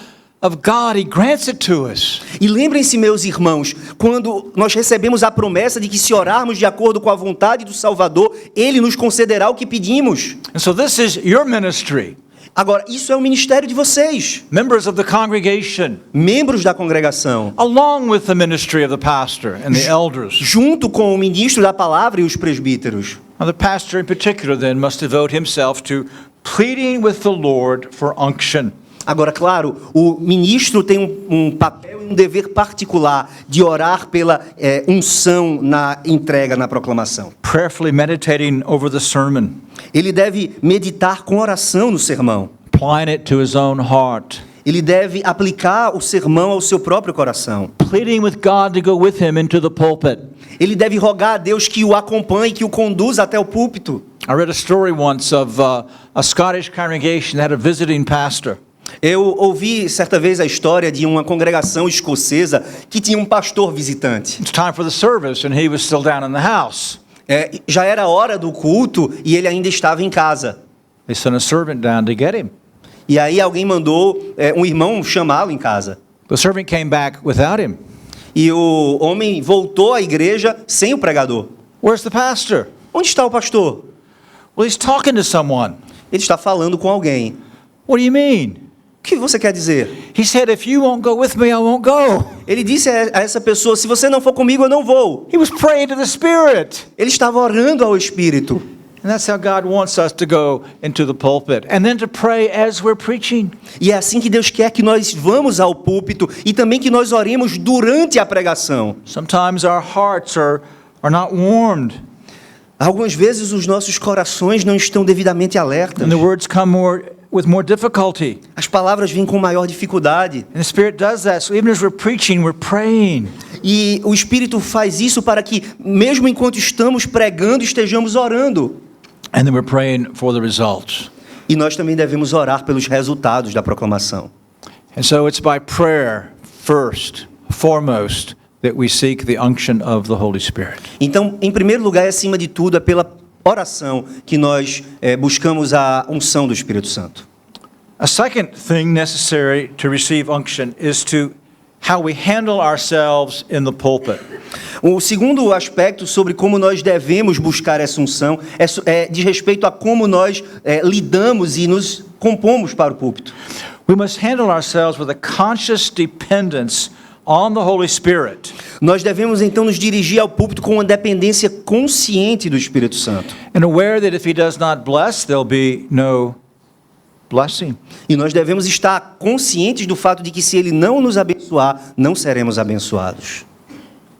[SPEAKER 1] of God, He grants it to us.
[SPEAKER 2] E lembrem-se, meus irmãos, quando nós recebemos a promessa de que se orarmos de acordo com a vontade do Salvador, Ele nos concederá o que pedimos.
[SPEAKER 1] And so this is your ministry.
[SPEAKER 2] Agora, isso é o ministério de vocês,
[SPEAKER 1] Members of the congregation,
[SPEAKER 2] membros da congregação,
[SPEAKER 1] along with the ministry of the pastor and the elders.
[SPEAKER 2] junto com o ministro da palavra e os presbíteros.
[SPEAKER 1] Now, the pastor in particular then must devote himself to pleading with the Lord for unction.
[SPEAKER 2] Agora, claro, o ministro tem um papel e um dever particular de orar pela unção na entrega, na proclamação.
[SPEAKER 1] prayerfully meditating over the sermon,
[SPEAKER 2] Ele deve meditar com oração no sermão.
[SPEAKER 1] applying it to his own heart,
[SPEAKER 2] Ele deve aplicar o sermão ao seu próprio coração.
[SPEAKER 1] pleading with God to go with him into the pulpit.
[SPEAKER 2] Ele deve rogar a Deus que o acompanhe, que o conduza até o púlpito.
[SPEAKER 1] I read a story once of a Scottish congregation that had a visiting pastor.
[SPEAKER 2] Eu ouvi certa vez a história de uma congregação escocesa que tinha um pastor visitante.
[SPEAKER 1] It's time for the service, and he was still down in the house.
[SPEAKER 2] Já era hora do culto e ele ainda estava em casa.
[SPEAKER 1] They sent a servant down to get him.
[SPEAKER 2] E aí alguém mandou um irmão chamá-lo em casa.
[SPEAKER 1] The servant came back without him.
[SPEAKER 2] E o homem voltou à igreja sem o pregador.
[SPEAKER 1] Where's the pastor?
[SPEAKER 2] Onde está o pastor?
[SPEAKER 1] Well, he's talking to someone.
[SPEAKER 2] Ele está falando com alguém.
[SPEAKER 1] What do you mean?
[SPEAKER 2] O que você quer dizer?
[SPEAKER 1] He said, if you won't go with me, I won't go.
[SPEAKER 2] Ele disse a essa pessoa, se você não for comigo, eu não vou.
[SPEAKER 1] He was praying to the Spirit.
[SPEAKER 2] Ele estava orando ao Espírito.
[SPEAKER 1] And that's how God wants us to go into the pulpit. And then to pray as we're preaching.
[SPEAKER 2] E é assim que Deus quer que nós vamos ao púlpito e também que nós oremos durante a pregação.
[SPEAKER 1] Sometimes our hearts are not warmed.
[SPEAKER 2] Algumas vezes os nossos corações não estão devidamente alertas.
[SPEAKER 1] And the words come with more difficulty.
[SPEAKER 2] As palavras vêm com maior dificuldade.
[SPEAKER 1] And the Spirit does that. So even as we're preaching, we're praying.
[SPEAKER 2] E o Espírito faz isso para que, mesmo enquanto estamos pregando, estejamos orando.
[SPEAKER 1] And then we're praying for the results.
[SPEAKER 2] E nós também devemos orar pelos resultados da proclamação.
[SPEAKER 1] And so it's by prayer first, foremost, that we seek the unction of the Holy Spirit.
[SPEAKER 2] Então, em primeiro lugar, e acima de tudo, é pela oração que nós buscamos a unção do Espírito Santo.
[SPEAKER 1] A second thing necessary to receive unction is to how we handle ourselves in the pulpit.
[SPEAKER 2] O segundo aspecto sobre como nós devemos buscar essa unção diz respeito a como nós lidamos e nos compomos para o púlpito.
[SPEAKER 1] We must handle ourselves with a conscious dependence on the Holy Spirit.
[SPEAKER 2] Nós devemos então nos dirigir ao púlpito com uma dependência consciente do Espírito Santo.
[SPEAKER 1] And aware that if he does not bless, there'll be no blessing.
[SPEAKER 2] E nós devemos estar conscientes do fato de que se ele não nos abençoar, não seremos abençoados.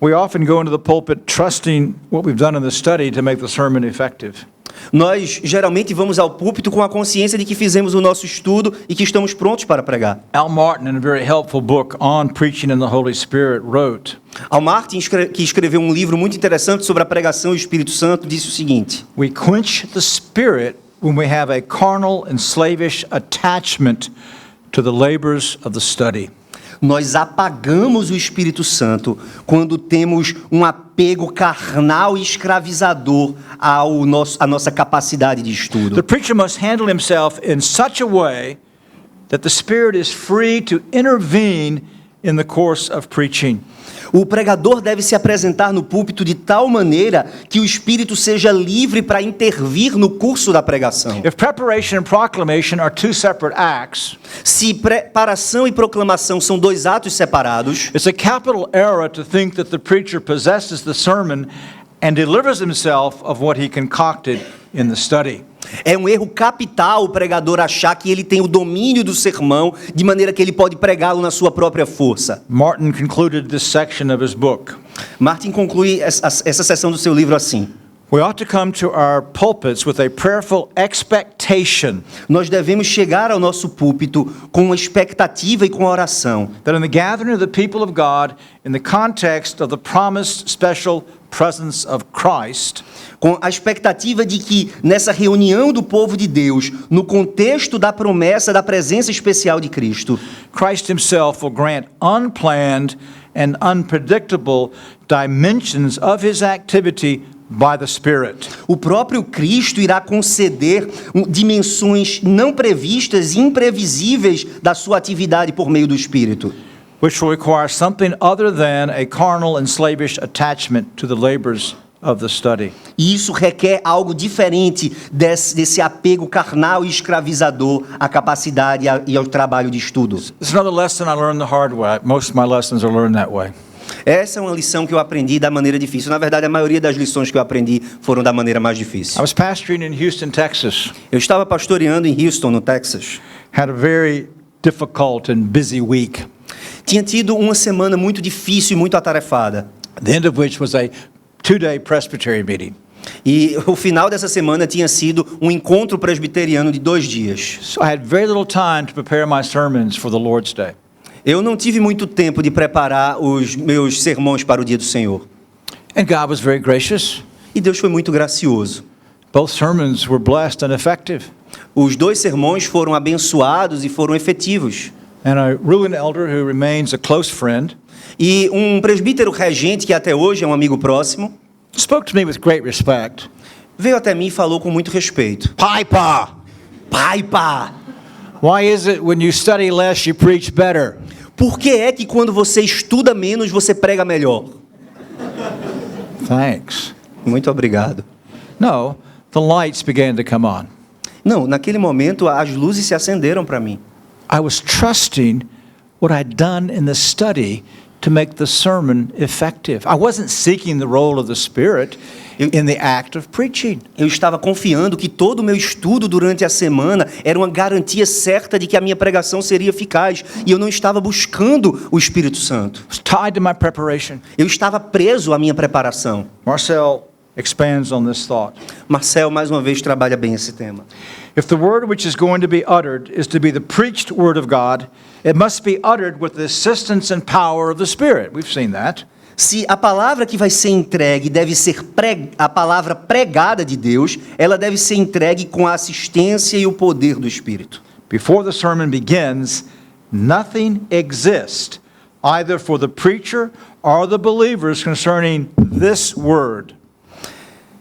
[SPEAKER 1] We often go into the pulpit trusting what we've done in the study to make the sermon effective.
[SPEAKER 2] Nós geralmente vamos ao púlpito com a consciência de que fizemos o nosso estudo e que estamos prontos para pregar.
[SPEAKER 1] Al Martin, in a very helpful book on preaching in the Holy Spirit, wrote,
[SPEAKER 2] Al Martin, que escreveu um livro muito interessante sobre a pregação e o Espírito Santo, disse o seguinte:
[SPEAKER 1] we quench the Spirit when we have a carnal and slavish attachment to the labors of the study.
[SPEAKER 2] Nós apagamos o Espírito Santo quando temos um apego carnal e escravizador à nossa capacidade de estudo.
[SPEAKER 1] The preacher must handle himself in such a way that the Spirit is free to intervene in the course of preaching.
[SPEAKER 2] O pregador deve se apresentar no púlpito de tal maneira que o Espírito seja livre para intervir no curso da pregação.
[SPEAKER 1] If preparation and proclamation are two separate acts,
[SPEAKER 2] Se preparação e proclamação são dois atos separados,
[SPEAKER 1] it's a capital error to think that the preacher possesses the sermon and delivers himself of what he concocted in the study.
[SPEAKER 2] é um erro capital o pregador achar que ele tem o domínio do sermão de maneira que ele pode pregá-lo na sua própria força.
[SPEAKER 1] Martin concluded this section of his book.
[SPEAKER 2] Martin conclui essa seção do seu livro assim:
[SPEAKER 1] We ought to come to our pulpits with a prayerful expectation
[SPEAKER 2] nós devemos chegar ao nosso púlpito com uma expectativa e com a oração,
[SPEAKER 1] that in the gathering of the people of God, in the context of the promised special presence of Christ,
[SPEAKER 2] com a expectativa de que nessa reunião do povo de Deus, no contexto da promessa da presença especial de Cristo,
[SPEAKER 1] Christ himself will grant unplanned and unpredictable dimensions of his activity by the Spirit.
[SPEAKER 2] o próprio Cristo irá conceder dimensões não previstas e imprevisíveis da sua atividade por meio do Espírito,
[SPEAKER 1] Which will require something other than a carnal and slavish attachment to the labors of the study.
[SPEAKER 2] e isso requer algo diferente desse apego carnal e escravizador à capacidade e ao trabalho de estudo.
[SPEAKER 1] This is another lesson I learned the hard way. Most of my lessons are learned that way.
[SPEAKER 2] Essa é uma lição que eu aprendi da maneira difícil. Na verdade, a maioria das lições que eu aprendi foram da maneira mais
[SPEAKER 1] I
[SPEAKER 2] difícil.
[SPEAKER 1] was pastoring in Houston, Texas.
[SPEAKER 2] Eu estava pastoreando em Houston, no Texas.
[SPEAKER 1] Had a very difficult and busy week,
[SPEAKER 2] Tinha tido uma semana muito difícil e muito atarefada.
[SPEAKER 1] the end of which was a 2-day Presbyterian meeting.
[SPEAKER 2] E o final dessa semana tinha sido um encontro presbiteriano de 2 dias.
[SPEAKER 1] So I had very little time to prepare my sermons for the Lord's Day.
[SPEAKER 2] Eu não tive muito tempo de preparar os meus sermões para o dia do Senhor.
[SPEAKER 1] And God was very gracious.
[SPEAKER 2] E Deus foi muito gracioso.
[SPEAKER 1] Both sermons were blessed and effective.
[SPEAKER 2] Os 2 sermões foram abençoados e foram efetivos.
[SPEAKER 1] And a ruling elder who remains a close friend
[SPEAKER 2] E um presbítero regente, que até hoje é um amigo próximo,
[SPEAKER 1] spoke to me with great respect.
[SPEAKER 2] veio até mim e falou com muito respeito.
[SPEAKER 1] Piper,
[SPEAKER 2] Pai, pá,
[SPEAKER 1] why is it when you study less you preach better?
[SPEAKER 2] por que é que quando você estuda menos, você prega melhor?
[SPEAKER 1] Thanks.
[SPEAKER 2] Muito obrigado.
[SPEAKER 1] No, the lights began to come on.
[SPEAKER 2] Não, naquele momento as luzes se acenderam para mim.
[SPEAKER 1] I was trusting what I'd done in the study to make the sermon effective. I wasn't seeking the role of the Spirit in the act of preaching.
[SPEAKER 2] Eu estava confiando que todo o meu estudo durante a semana era uma garantia certa de que a minha pregação seria eficaz. E eu não estava buscando o Espírito Santo.
[SPEAKER 1] It was tied to my preparation.
[SPEAKER 2] Eu estava preso à minha preparação.
[SPEAKER 1] Marcel expands on this thought.
[SPEAKER 2] Marcel, mais uma vez, trabalha bem esse tema.
[SPEAKER 1] If the word which is going to be uttered is to be the preached word of God, it must be uttered with the assistance and power of the Spirit. We've seen that.
[SPEAKER 2] Se a palavra que vai ser entregue deve ser a palavra pregada de Deus, ela deve ser entregue com a assistência e o poder do Espírito.
[SPEAKER 1] Before the sermon begins, nothing exists, either for the preacher or the believers concerning this word,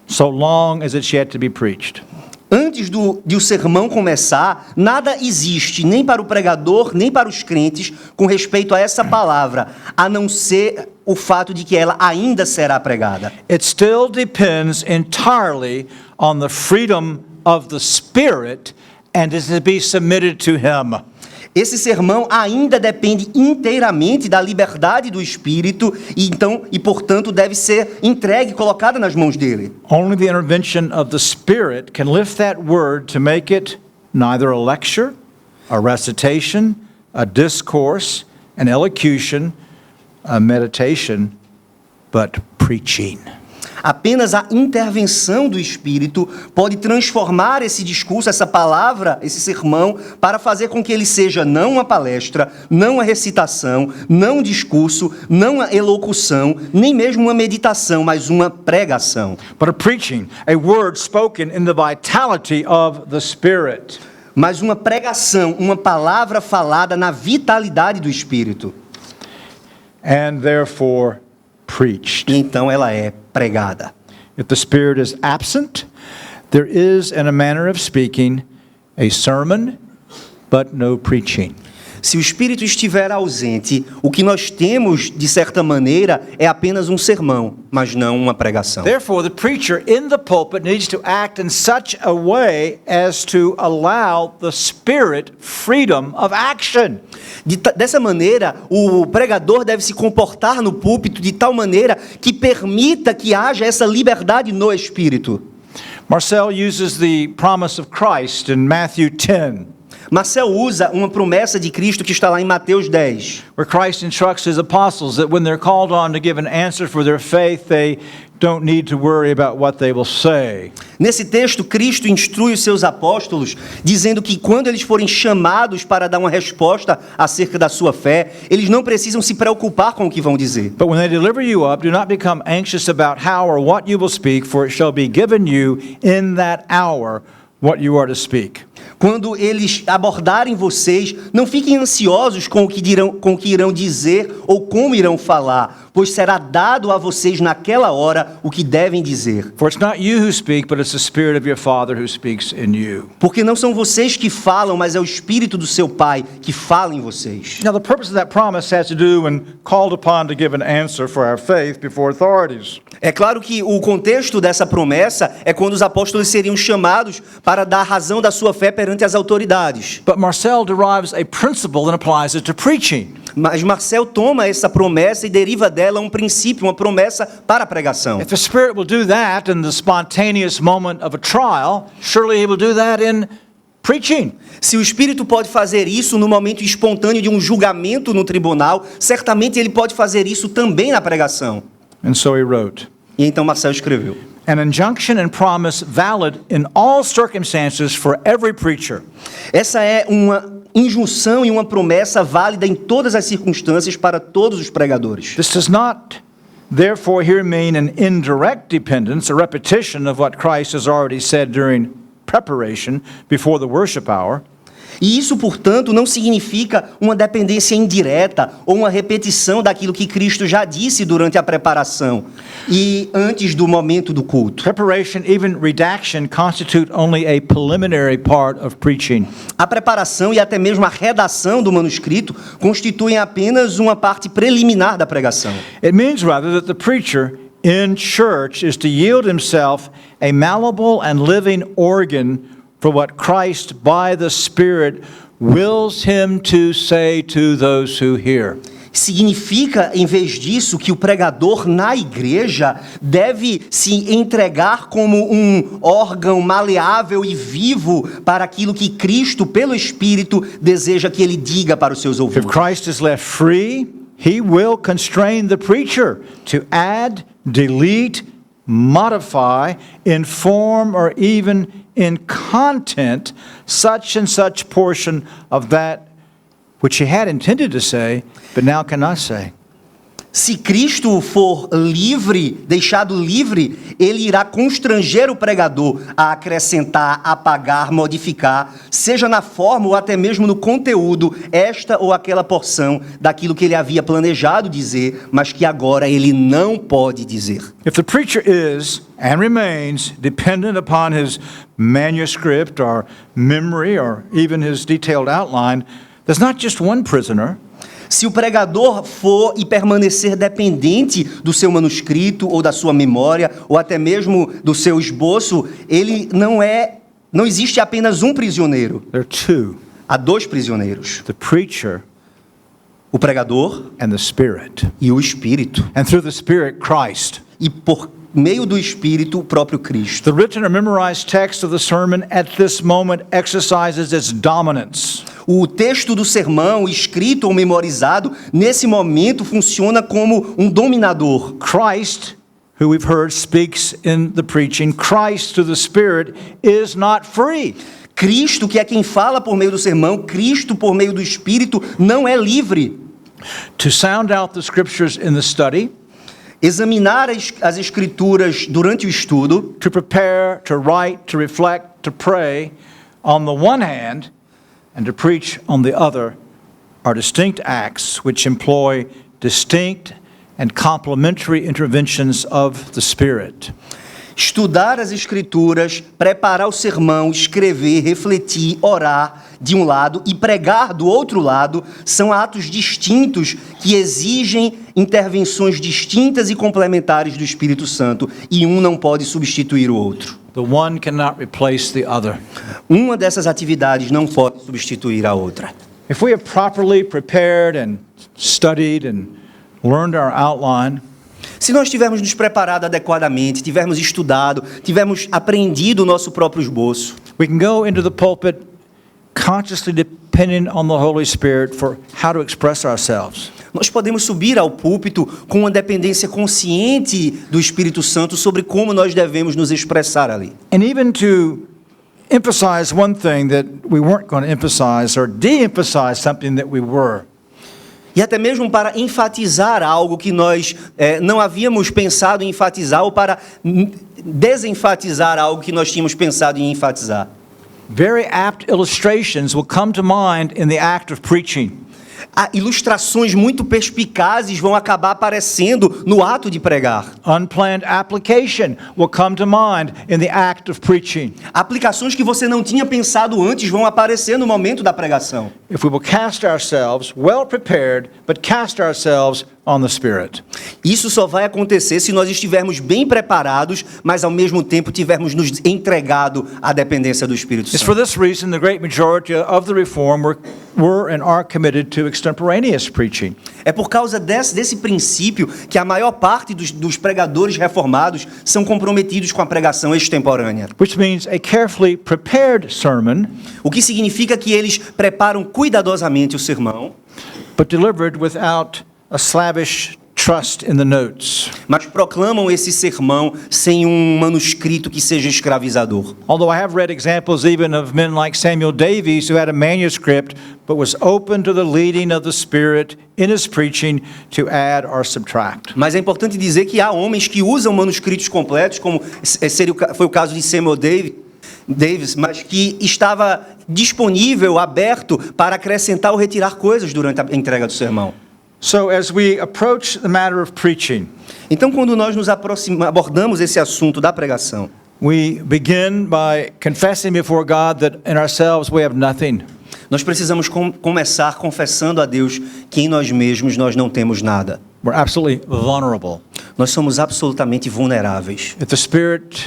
[SPEAKER 1] so long as it's yet to be preached.
[SPEAKER 2] Antes de o sermão começar, nada existe, nem para o pregador, nem para os crentes, com respeito a essa palavra, a não ser o fato de que ela ainda será pregada.
[SPEAKER 1] It still depends entirely on the freedom of the Spirit and is to be submitted to Him.
[SPEAKER 2] Esse sermão ainda depende inteiramente da liberdade do Espírito e portanto deve ser entregue, colocada nas mãos dele.
[SPEAKER 1] Only the intervention of the Spirit can lift that word to make it neither a lecture, a recitation, a discourse, an elocution, a meditation, but preaching.
[SPEAKER 2] Apenas a intervenção do Espírito pode transformar esse discurso, essa palavra, esse sermão, para fazer com que ele seja não uma palestra, não uma recitação, não um discurso, não uma elocução, nem mesmo uma meditação, mas uma pregação.
[SPEAKER 1] But a preaching, a word spoken in the vitality of the Spirit.
[SPEAKER 2] Mas uma pregação, uma palavra falada na vitalidade do Espírito.
[SPEAKER 1] And therefore preached.
[SPEAKER 2] E então ela é pregada.
[SPEAKER 1] If the Spirit is absent, there is, in a manner of speaking, a sermon, but no preaching.
[SPEAKER 2] Se o Espírito estiver ausente, o que nós temos, de certa maneira, é apenas um sermão, mas não uma pregação.
[SPEAKER 1] Therefore, the preacher in the pulpit needs to act in such a way as to allow the Spirit freedom of action.
[SPEAKER 2] Dessa maneira, o pregador deve se comportar no púlpito de tal maneira que permita que haja essa liberdade no Espírito.
[SPEAKER 1] Marcel uses the promise of Christ in Matthew 10.
[SPEAKER 2] Marcel usa uma promessa de Cristo que está lá em Mateus 10.
[SPEAKER 1] Where Christ instructs his apostles that when they're called on to give an answer for their faith, they don't need to worry about what they will say.
[SPEAKER 2] Nesse texto, Cristo instrui os seus apóstolos, dizendo que quando eles forem chamados para dar uma resposta acerca da sua fé, eles não precisam se preocupar com o que vão dizer.
[SPEAKER 1] But when they deliver you up, do not become anxious about how or what you will speak, for it shall be given you in that hour what you are to speak.
[SPEAKER 2] Quando eles abordarem vocês, não fiquem ansiosos com o que irão dizer ou como irão falar, pois será dado a vocês naquela hora o que devem dizer.
[SPEAKER 1] For it's not you who speak, but it's the Spirit of your Father who speaks in you.
[SPEAKER 2] Porque não são vocês que falam, mas é o Espírito do seu Pai que fala em vocês.
[SPEAKER 1] Now, the purpose of that promise has to do when called upon to give an answer for our faith before authorities.
[SPEAKER 2] É claro que o contexto dessa promessa é quando os apóstolos seriam chamados para dar razão da sua fé perante as autoridades.
[SPEAKER 1] But Marcel derives a principle and applies it to preaching.
[SPEAKER 2] Mas Marcel toma essa promessa e deriva dela um princípio, uma promessa para a pregação.
[SPEAKER 1] If the Spirit will do that in the spontaneous moment of a trial, surely He will do that in preaching.
[SPEAKER 2] Se o Espírito pode fazer isso no momento espontâneo de um julgamento no tribunal, certamente ele pode fazer isso também na pregação.
[SPEAKER 1] And so he wrote,
[SPEAKER 2] E então Marcel escreveu:
[SPEAKER 1] an injunction and promise valid in all circumstances for every preacher.
[SPEAKER 2] essa é uma injunção e uma promessa válida em todas as circunstâncias para todos os pregadores.
[SPEAKER 1] This does not, therefore, here mean an indirect dependence, a repetition of what Christ has already said during preparation before the worship hour.
[SPEAKER 2] E isso, portanto, não significa uma dependência indireta ou uma repetição daquilo que Cristo já disse durante a preparação e antes do momento do culto.
[SPEAKER 1] Preparation, even redaction, constitute only a preliminary part of preaching.
[SPEAKER 2] A preparação e até mesmo a redação do manuscrito constituem apenas uma parte preliminar da pregação.
[SPEAKER 1] It means, rather, that the preacher in church is to yield himself a malleable and living organ for what Christ, by the Spirit, wills him to say to those who hear.
[SPEAKER 2] Significa, em vez disso, que o pregador na igreja deve se entregar como um órgão maleável e vivo para aquilo que Cristo, pelo Espírito, deseja que ele diga para os seus
[SPEAKER 1] If
[SPEAKER 2] ouvintes.
[SPEAKER 1] Christ is left free, he will constrain the preacher to add, delete, modify, inform, or even in content such and such portion of that which he had intended to say, but now cannot say.
[SPEAKER 2] Se Cristo for livre, deixado livre, ele irá constranger o pregador a acrescentar, apagar, modificar, seja na forma ou até mesmo no conteúdo, esta ou aquela porção daquilo que ele havia planejado dizer, mas que agora ele não pode dizer.
[SPEAKER 1] If the preacher is and remains dependent upon his manuscript or memory or even his detailed outline, there's not just one prisoner.
[SPEAKER 2] Se o pregador for e permanecer dependente do seu manuscrito ou da sua memória ou até mesmo do seu esboço, não existe apenas um prisioneiro.
[SPEAKER 1] There are two,
[SPEAKER 2] Há dois prisioneiros:
[SPEAKER 1] the preacher
[SPEAKER 2] o pregador
[SPEAKER 1] and the Spirit.
[SPEAKER 2] e o Espírito.
[SPEAKER 1] And through the Spirit, Christ.
[SPEAKER 2] E por meio do Espírito, o próprio Cristo.
[SPEAKER 1] The written or memorized text of the sermon at this moment exercises its dominance.
[SPEAKER 2] O texto do sermão, escrito ou memorizado, nesse momento funciona como um dominador.
[SPEAKER 1] Christ, who we've heard speaks in the preaching, Christ through the Spirit is not free.
[SPEAKER 2] Cristo, que é quem fala por meio do sermão, Cristo por meio do Espírito, não é livre.
[SPEAKER 1] To sound out the scriptures in the study,
[SPEAKER 2] Examinar as Escrituras durante o estudo,
[SPEAKER 1] to prepare, to write, to reflect, to pray, on the one hand, and to preach on the other, are distinct acts which employ distinct and complementary interventions of the Spirit.
[SPEAKER 2] estudar as Escrituras, preparar o sermão, escrever, refletir, orar de um lado e pregar do outro lado, são atos distintos que exigem intervenções distintas e complementares do Espírito Santo, e um não pode substituir o outro.
[SPEAKER 1] The one cannot replace the other.
[SPEAKER 2] Uma dessas atividades não pode substituir a outra.
[SPEAKER 1] If we have properly prepared and studied and learned our outline,
[SPEAKER 2] Se nós tivermos nos preparado adequadamente, tivermos estudado, tivermos aprendido o nosso próprio esboço,
[SPEAKER 1] we can go into the pulpit consciously depending on the Holy Spirit for how to express ourselves.
[SPEAKER 2] nós podemos subir ao púlpito com uma dependência consciente do Espírito Santo sobre como nós devemos nos expressar ali.
[SPEAKER 1] And even to emphasize one thing that we weren't going to emphasize or de-emphasize something that we were.
[SPEAKER 2] E até mesmo para enfatizar algo que nós não havíamos pensado em enfatizar, ou para desenfatizar algo que nós tínhamos pensado em enfatizar.
[SPEAKER 1] Very apt illustrations will come to mind in the act of preaching.
[SPEAKER 2] Ilustrações muito perspicazes vão acabar aparecendo no ato de pregar.
[SPEAKER 1] Unplanned application will come to mind in the act of preaching.
[SPEAKER 2] Aplicações que você não tinha pensado antes vão aparecer no momento da pregação.
[SPEAKER 1] If we will cast ourselves well prepared, but cast ourselves on the Spirit.
[SPEAKER 2] Isso só vai acontecer se nós estivermos bem preparados, mas ao mesmo tempo tivermos nos entregado à dependência do Espírito
[SPEAKER 1] It's for
[SPEAKER 2] Santo.
[SPEAKER 1] this reason the great majority of the Reformed were and are committed to extemporaneous preaching.
[SPEAKER 2] É por causa desse princípio que a maior parte dos pregadores reformados são comprometidos com a pregação extemporânea.
[SPEAKER 1] Which means a carefully prepared sermon,
[SPEAKER 2] O que significa que eles preparam cuidadosamente o sermão,
[SPEAKER 1] but delivered without a slavish trust in the notes.
[SPEAKER 2] mas proclamam esse sermão sem um manuscrito que seja escravizador.
[SPEAKER 1] Although I have read examples even of men like Samuel Davies, who had a manuscript but was open to the leading of the Spirit in his preaching to add or subtract.
[SPEAKER 2] Mas é importante dizer que há homens que usam manuscritos completos, como foi o caso de Samuel Davis, mas que estava disponível, aberto para acrescentar ou retirar coisas durante a entrega do sermão.
[SPEAKER 1] So as we approach the matter of preaching,
[SPEAKER 2] Então, quando nós nos abordamos esse assunto da pregação,
[SPEAKER 1] we begin by confessing before God that in ourselves we have nothing.
[SPEAKER 2] nós precisamos começar confessando a Deus que em nós mesmos nós não temos nada.
[SPEAKER 1] We're absolutely vulnerable.
[SPEAKER 2] Nós somos absolutamente vulneráveis.
[SPEAKER 1] If the Spirit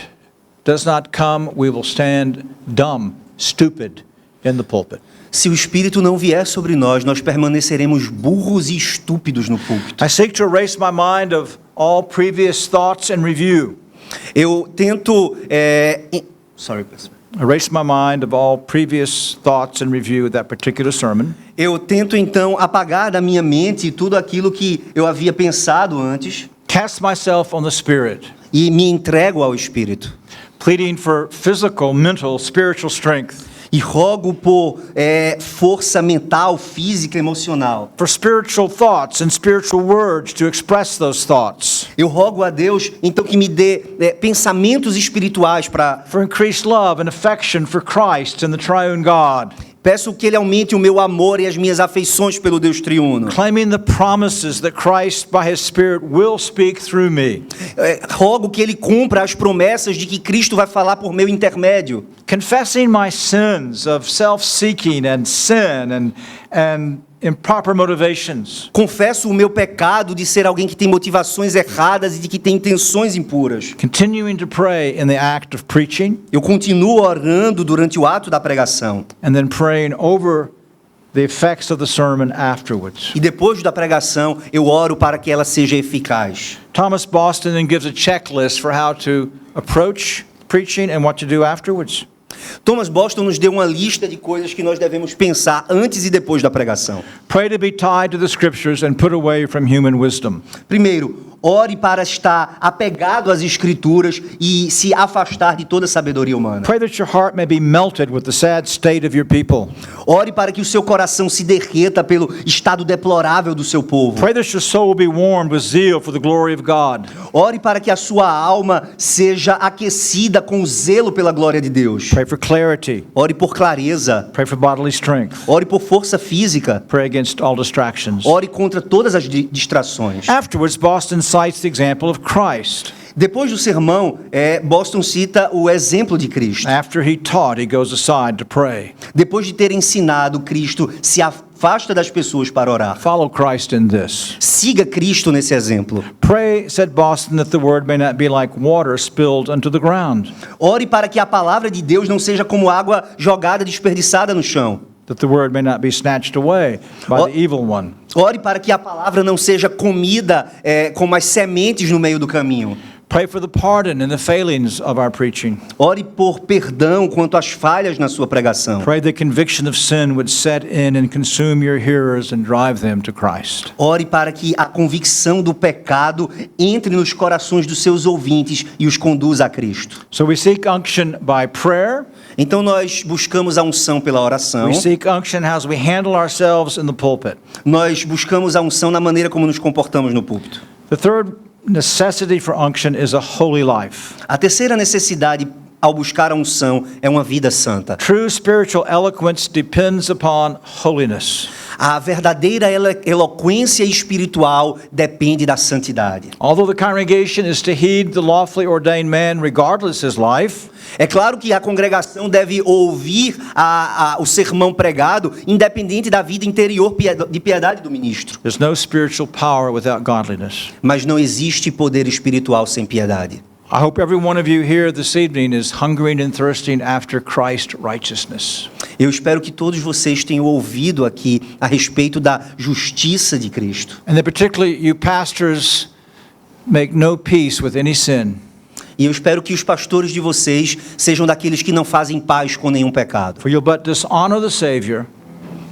[SPEAKER 1] does not come, we will stand dumb, stupid in the pulpit.
[SPEAKER 2] Se o Espírito não vier sobre nós, nós permaneceremos burros e estúpidos no púlpito.
[SPEAKER 1] I seek to erase my mind of all previous thoughts and review.
[SPEAKER 2] Eu tento... Sorry, pastor.
[SPEAKER 1] Erase my mind of all previous thoughts and review of that particular sermon.
[SPEAKER 2] Eu tento então apagar da minha mente tudo aquilo que eu havia pensado antes
[SPEAKER 1] Cast myself on the Spirit,
[SPEAKER 2] e me entrego ao Espírito.
[SPEAKER 1] pleading for physical, mental, spiritual strength,
[SPEAKER 2] E rogo por força mental, física, emocional.
[SPEAKER 1] for spiritual thoughts and spiritual words to express those thoughts,
[SPEAKER 2] Eu rogo a Deus então que me dê pensamentos espirituais para...
[SPEAKER 1] for increased love and affection for Christ and the triune God,
[SPEAKER 2] Peço que Ele aumente o meu amor e as minhas afeições pelo Deus triuno.
[SPEAKER 1] claiming the promises that Christ by His Spirit will speak through me,
[SPEAKER 2] Rogo que Ele cumpra as promessas de que Cristo vai falar por meu intermédio.
[SPEAKER 1] confessing my sins of self-seeking and sin and improper motivations,
[SPEAKER 2] Confesso o meu pecado de ser alguém que tem motivações erradas e de que tem intenções impuras.
[SPEAKER 1] continuing to pray in the act of preaching,
[SPEAKER 2] Eu continuo orando durante o ato da pregação.
[SPEAKER 1] and then praying over the effects of the sermon afterwards.
[SPEAKER 2] E depois da pregação, eu oro para que ela seja eficaz.
[SPEAKER 1] Thomas Boston then gives a checklist for how to approach preaching and what to do afterwards.
[SPEAKER 2] Thomas Boston nos deu uma lista de coisas que nós devemos pensar antes e depois da pregação.
[SPEAKER 1] Pray to be tied to the scriptures and put away from human wisdom.
[SPEAKER 2] Primeiro, ore para estar apegado às Escrituras e se afastar de toda sabedoria humana.
[SPEAKER 1] Pray that your heart may be melted with the sad state of your people.
[SPEAKER 2] Ore para que o seu coração se derreta pelo estado deplorável do seu povo.
[SPEAKER 1] Pray that your soul will be warmed with zeal for the glory of God.
[SPEAKER 2] Ore para que a sua alma seja aquecida com zelo pela glória de Deus.
[SPEAKER 1] Pray for clarity.
[SPEAKER 2] Ore por clareza.
[SPEAKER 1] Pray for bodily strength.
[SPEAKER 2] Ore por força física.
[SPEAKER 1] Pray against all distractions.
[SPEAKER 2] Ore contra todas as distrações.
[SPEAKER 1] Afterwards, Boston cites the example of Christ.
[SPEAKER 2] Depois do sermão, Boston cita o exemplo de Cristo.
[SPEAKER 1] After he taught, he goes aside to pray.
[SPEAKER 2] Depois de ter ensinado, Cristo se afasta das pessoas para orar.
[SPEAKER 1] Follow Christ in this.
[SPEAKER 2] Siga Cristo nesse exemplo.
[SPEAKER 1] Pray, said Boston, that the word may not be like water spilled onto the ground,
[SPEAKER 2] Ore para que a palavra de Deus não seja como água jogada, desperdiçada no chão.
[SPEAKER 1] that the word may not be snatched away by the evil one.
[SPEAKER 2] Ore para que a palavra não seja comida como as sementes no meio do caminho.
[SPEAKER 1] Pray for the pardon and the failings of our preaching.
[SPEAKER 2] Ore por perdão quanto às falhas na sua pregação.
[SPEAKER 1] Pray the conviction of sin would set in and consume your hearers and drive them to Christ.
[SPEAKER 2] Ore para que a convicção do pecado entre nos corações dos seus ouvintes e os conduza a Cristo.
[SPEAKER 1] So we seek unction by prayer.
[SPEAKER 2] Então nós buscamos a unção pela oração.
[SPEAKER 1] We seek unction as we handle ourselves in the pulpit.
[SPEAKER 2] Nós buscamos a unção na maneira como nos comportamos no púlpito.
[SPEAKER 1] The third necessity for unction is a holy life.
[SPEAKER 2] A terceira necessidade ao buscar a unção é uma vida santa.
[SPEAKER 1] True spiritual eloquence depends upon holiness.
[SPEAKER 2] A verdadeira eloquência espiritual depende da santidade.
[SPEAKER 1] Although the congregation is to heed the lawfully ordained man regardless his life,
[SPEAKER 2] É claro que a congregação deve ouvir o sermão pregado, independente da vida interior de piedade do ministro.
[SPEAKER 1] there's no spiritual power without godliness.
[SPEAKER 2] Mas não existe poder espiritual sem piedade.
[SPEAKER 1] I hope every one of you here this evening is hungering and thirsting after Christ's righteousness.
[SPEAKER 2] Eu espero que todos vocês tenham ouvido aqui a respeito da justiça de Cristo.
[SPEAKER 1] And that particularly you pastors make no peace with any sin.
[SPEAKER 2] E eu espero que os pastores de vocês sejam daqueles que não fazem paz com nenhum pecado.
[SPEAKER 1] For you'll but dishonor the Savior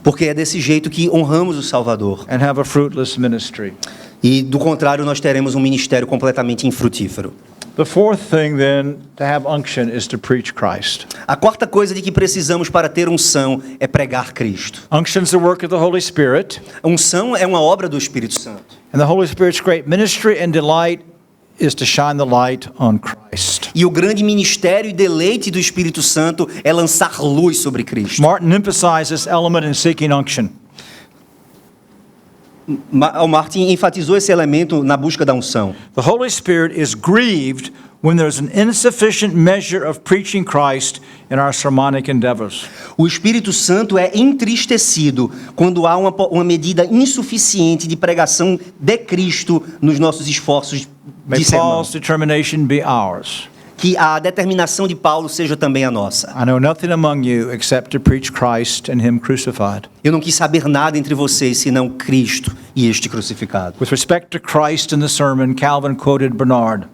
[SPEAKER 2] Porque é desse jeito que honramos o Salvador.
[SPEAKER 1] and have a fruitless ministry.
[SPEAKER 2] E do contrário, nós teremos um ministério completamente infrutífero.
[SPEAKER 1] The fourth thing then to have unction is to preach Christ.
[SPEAKER 2] A quarta coisa de que precisamos para ter unção é pregar Cristo.
[SPEAKER 1] Unction is the work of the Holy Spirit,
[SPEAKER 2] Unção é uma obra do Espírito Santo.
[SPEAKER 1] and the Holy Spirit's great ministry and delight is to shine the light on Christ.
[SPEAKER 2] E o grande ministério e deleite do Espírito Santo é lançar luz sobre Cristo.
[SPEAKER 1] Martin emphasized this element in seeking unction.
[SPEAKER 2] O Martin enfatizou esse elemento na busca da unção.
[SPEAKER 1] The Holy Spirit is grieved when there's an insufficient measure of preaching Christ in our sermonic endeavors.
[SPEAKER 2] O Espírito Santo é entristecido quando há uma medida insuficiente de pregação de Cristo nos nossos esforços
[SPEAKER 1] May
[SPEAKER 2] de sermão.
[SPEAKER 1] Paul's determination be ours.
[SPEAKER 2] Que a determinação de Paulo seja também a nossa.
[SPEAKER 1] I know nothing among you except to preach Christ and Him crucified.
[SPEAKER 2] Eu não quis saber nada entre vocês senão Cristo e este crucificado.
[SPEAKER 1] With respect to Christ in the sermon, Calvin quoted Bernard.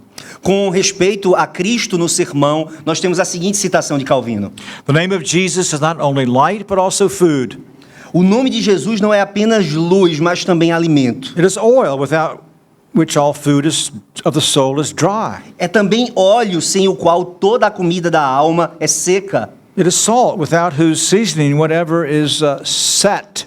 [SPEAKER 2] Com respeito a Cristo no sermão, nós temos a seguinte citação de Calvino:
[SPEAKER 1] The name of Jesus is not only light, but also food.
[SPEAKER 2] o nome de Jesus não é apenas luz, mas também alimento.
[SPEAKER 1] It is oil without which all food of the soul is dry.
[SPEAKER 2] É também óleo sem o qual toda a comida da alma é seca.
[SPEAKER 1] It is salt without whose seasoning whatever is set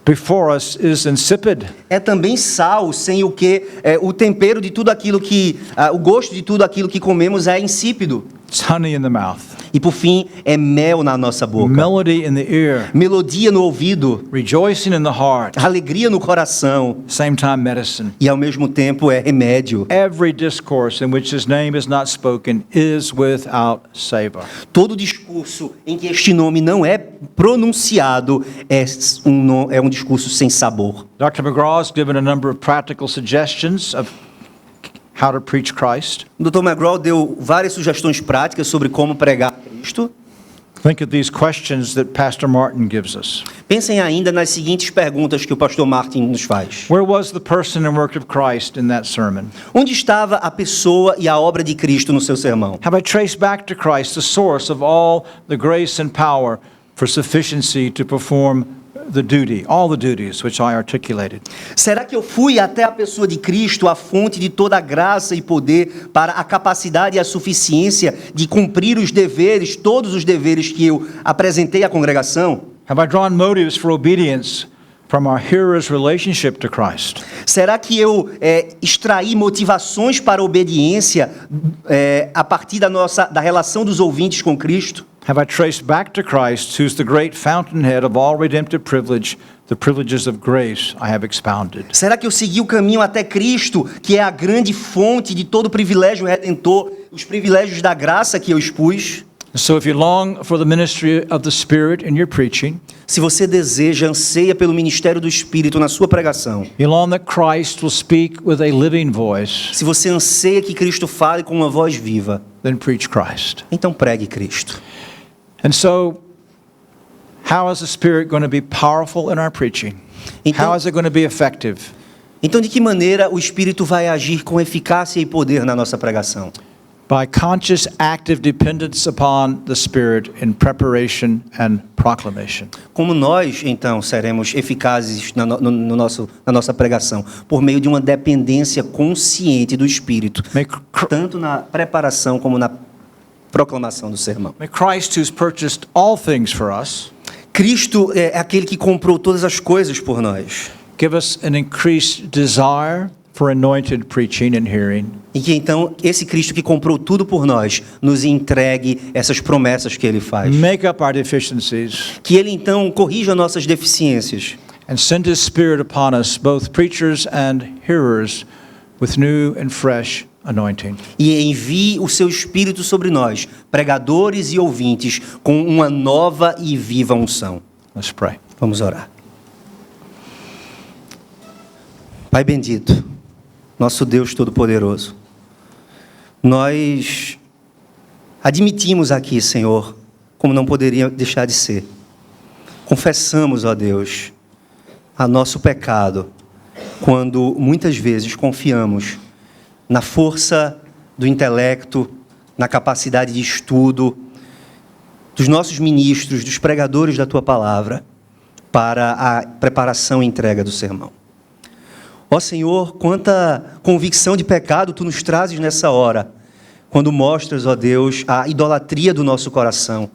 [SPEAKER 1] before us is insipid.
[SPEAKER 2] É também sal sem o que o tempero de tudo aquilo que o gosto de tudo aquilo que comemos é insípido.
[SPEAKER 1] It's honey in the mouth,
[SPEAKER 2] E por fim é mel na nossa boca,
[SPEAKER 1] melody in the ear,
[SPEAKER 2] melodia no ouvido,
[SPEAKER 1] rejoicing in the heart,
[SPEAKER 2] alegria no coração
[SPEAKER 1] same time medicine.
[SPEAKER 2] e ao mesmo tempo é remédio.
[SPEAKER 1] Every discourse in which His name is not spoken is without savor.
[SPEAKER 2] Todo discurso em que este nome não é pronunciado é um discurso sem sabor.
[SPEAKER 1] Dr. McGraw has given a number of practical suggestions of how to preach Christ.
[SPEAKER 2] O Dr. McGraw deu várias sugestões práticas sobre como pregar Cristo.
[SPEAKER 1] Think of these questions that Pastor Martin gives us.
[SPEAKER 2] Pensem ainda nas seguintes perguntas que o pastor Martin nos faz.
[SPEAKER 1] Where was the person and work of Christ in that sermon?
[SPEAKER 2] Onde estava a pessoa e a obra de Cristo no seu sermão?
[SPEAKER 1] Have I traced back to Christ, the source of all the grace and power for sufficiency to perform the duty, all the duties which I articulated?
[SPEAKER 2] Será que eu fui até a pessoa de Cristo, a fonte de toda a graça e poder, para a capacidade e a suficiência de cumprir os deveres, todos os deveres que eu apresentei à congregação?
[SPEAKER 1] Have I drawn motives for obedience from our hearers' relationship to Christ?
[SPEAKER 2] Será que eu extraí motivações para a obediência a partir da relação dos ouvintes com Cristo?
[SPEAKER 1] Have I traced back to Christ, who's the great fountainhead of all redemptive privilege, the privileges of grace I have expounded?
[SPEAKER 2] Será que eu segui o caminho até Cristo, que é a grande fonte de todo privilégio redentor, os privilégios da graça que eu expus?
[SPEAKER 1] So if you long for the ministry of the Spirit in your preaching,
[SPEAKER 2] Se você deseja, anseia pelo ministério do Espírito na sua pregação,
[SPEAKER 1] you long that Christ will speak with a living voice,
[SPEAKER 2] se você anseia que Cristo fale com uma voz viva,
[SPEAKER 1] then preach Christ.
[SPEAKER 2] então pregue Cristo.
[SPEAKER 1] And so, how is the Spirit going to be powerful in our preaching? How is it going to be effective?
[SPEAKER 2] Então, de que maneira o Espírito vai agir com eficácia e poder na nossa pregação?
[SPEAKER 1] By conscious, active dependence upon the Spirit in preparation and proclamation.
[SPEAKER 2] Como nós, então, seremos eficazes na nossa pregação? Por meio de uma dependência consciente do Espírito, tanto na preparação como na proclamação do sermão.
[SPEAKER 1] May Christ, who's purchased all things for us,
[SPEAKER 2] Cristo é aquele que comprou todas as coisas por nós.
[SPEAKER 1] give us an increased desire for anointed preaching and hearing,
[SPEAKER 2] E que então esse Cristo que comprou tudo por nós nos entregue essas promessas que ele faz.
[SPEAKER 1] make up our deficiencies,
[SPEAKER 2] Que ele então corrija nossas deficiências
[SPEAKER 1] and send his Spirit upon us, both preachers and hearers, with new and fresh anointing.
[SPEAKER 2] E envie o seu Espírito sobre nós, pregadores e ouvintes, com uma nova e viva unção.
[SPEAKER 1] Let's pray.
[SPEAKER 2] Vamos orar. Pai bendito, nosso Deus Todo-Poderoso, nós admitimos aqui, Senhor, como não poderia deixar de ser. Confessamos, ó Deus, a nosso pecado, quando muitas vezes confiamos na força do intelecto, na capacidade de estudo dos nossos ministros, dos pregadores da Tua Palavra, para a preparação e entrega do sermão. Ó Senhor, quanta convicção de pecado Tu nos trazes nessa hora, quando mostras, ó Deus, a idolatria do nosso coração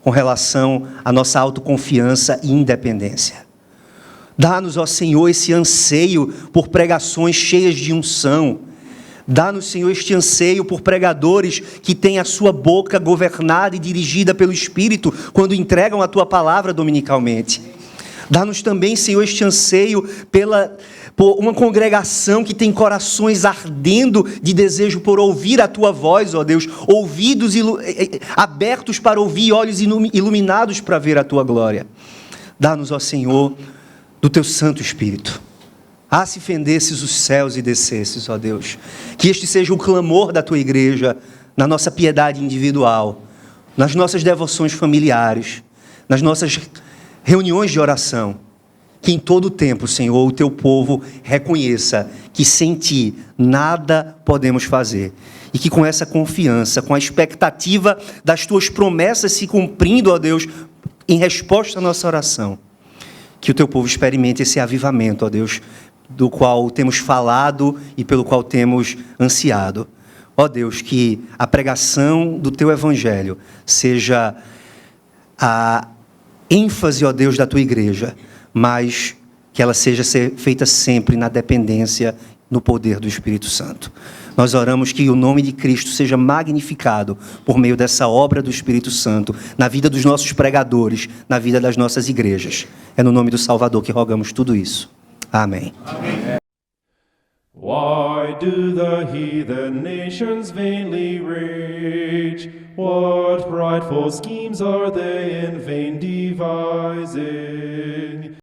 [SPEAKER 2] com relação à nossa autoconfiança e independência. Dá-nos, ó Senhor, esse anseio por pregações cheias de unção. Dá-nos, Senhor, este anseio por pregadores que têm a sua boca governada e dirigida pelo Espírito quando entregam a Tua palavra dominicalmente. Dá-nos também, Senhor, este anseio por uma congregação que tem corações ardendo de desejo por ouvir a Tua voz, ó Deus, ouvidos abertos para ouvir, olhos iluminados para ver a Tua glória. Dá-nos, ó Senhor, do Teu Santo Espírito. Ah, se fendesses os céus e descesses, ó Deus, que este seja o clamor da Tua igreja, na nossa piedade individual, nas nossas devoções familiares, nas nossas reuniões de oração, que em todo o tempo, Senhor, o Teu povo reconheça que sem Ti nada podemos fazer, e que com essa confiança, com a expectativa das Tuas promessas se cumprindo, ó Deus, em resposta à nossa oração, que o Teu povo experimente esse avivamento, ó Deus, do qual temos falado e pelo qual temos ansiado. Ó Deus, que a pregação do Teu Evangelho seja a ênfase, ó Deus, da Tua igreja, mas que ela seja feita sempre na dependência, no poder do Espírito Santo. Nós oramos que o nome de Cristo seja magnificado por meio dessa obra do Espírito Santo, na vida dos nossos pregadores, na vida das nossas igrejas. É no nome do Salvador que rogamos tudo isso. Amém.
[SPEAKER 1] Amém.
[SPEAKER 3] Why do the heathen nations vainly rage? What frightful schemes are they in vain devising?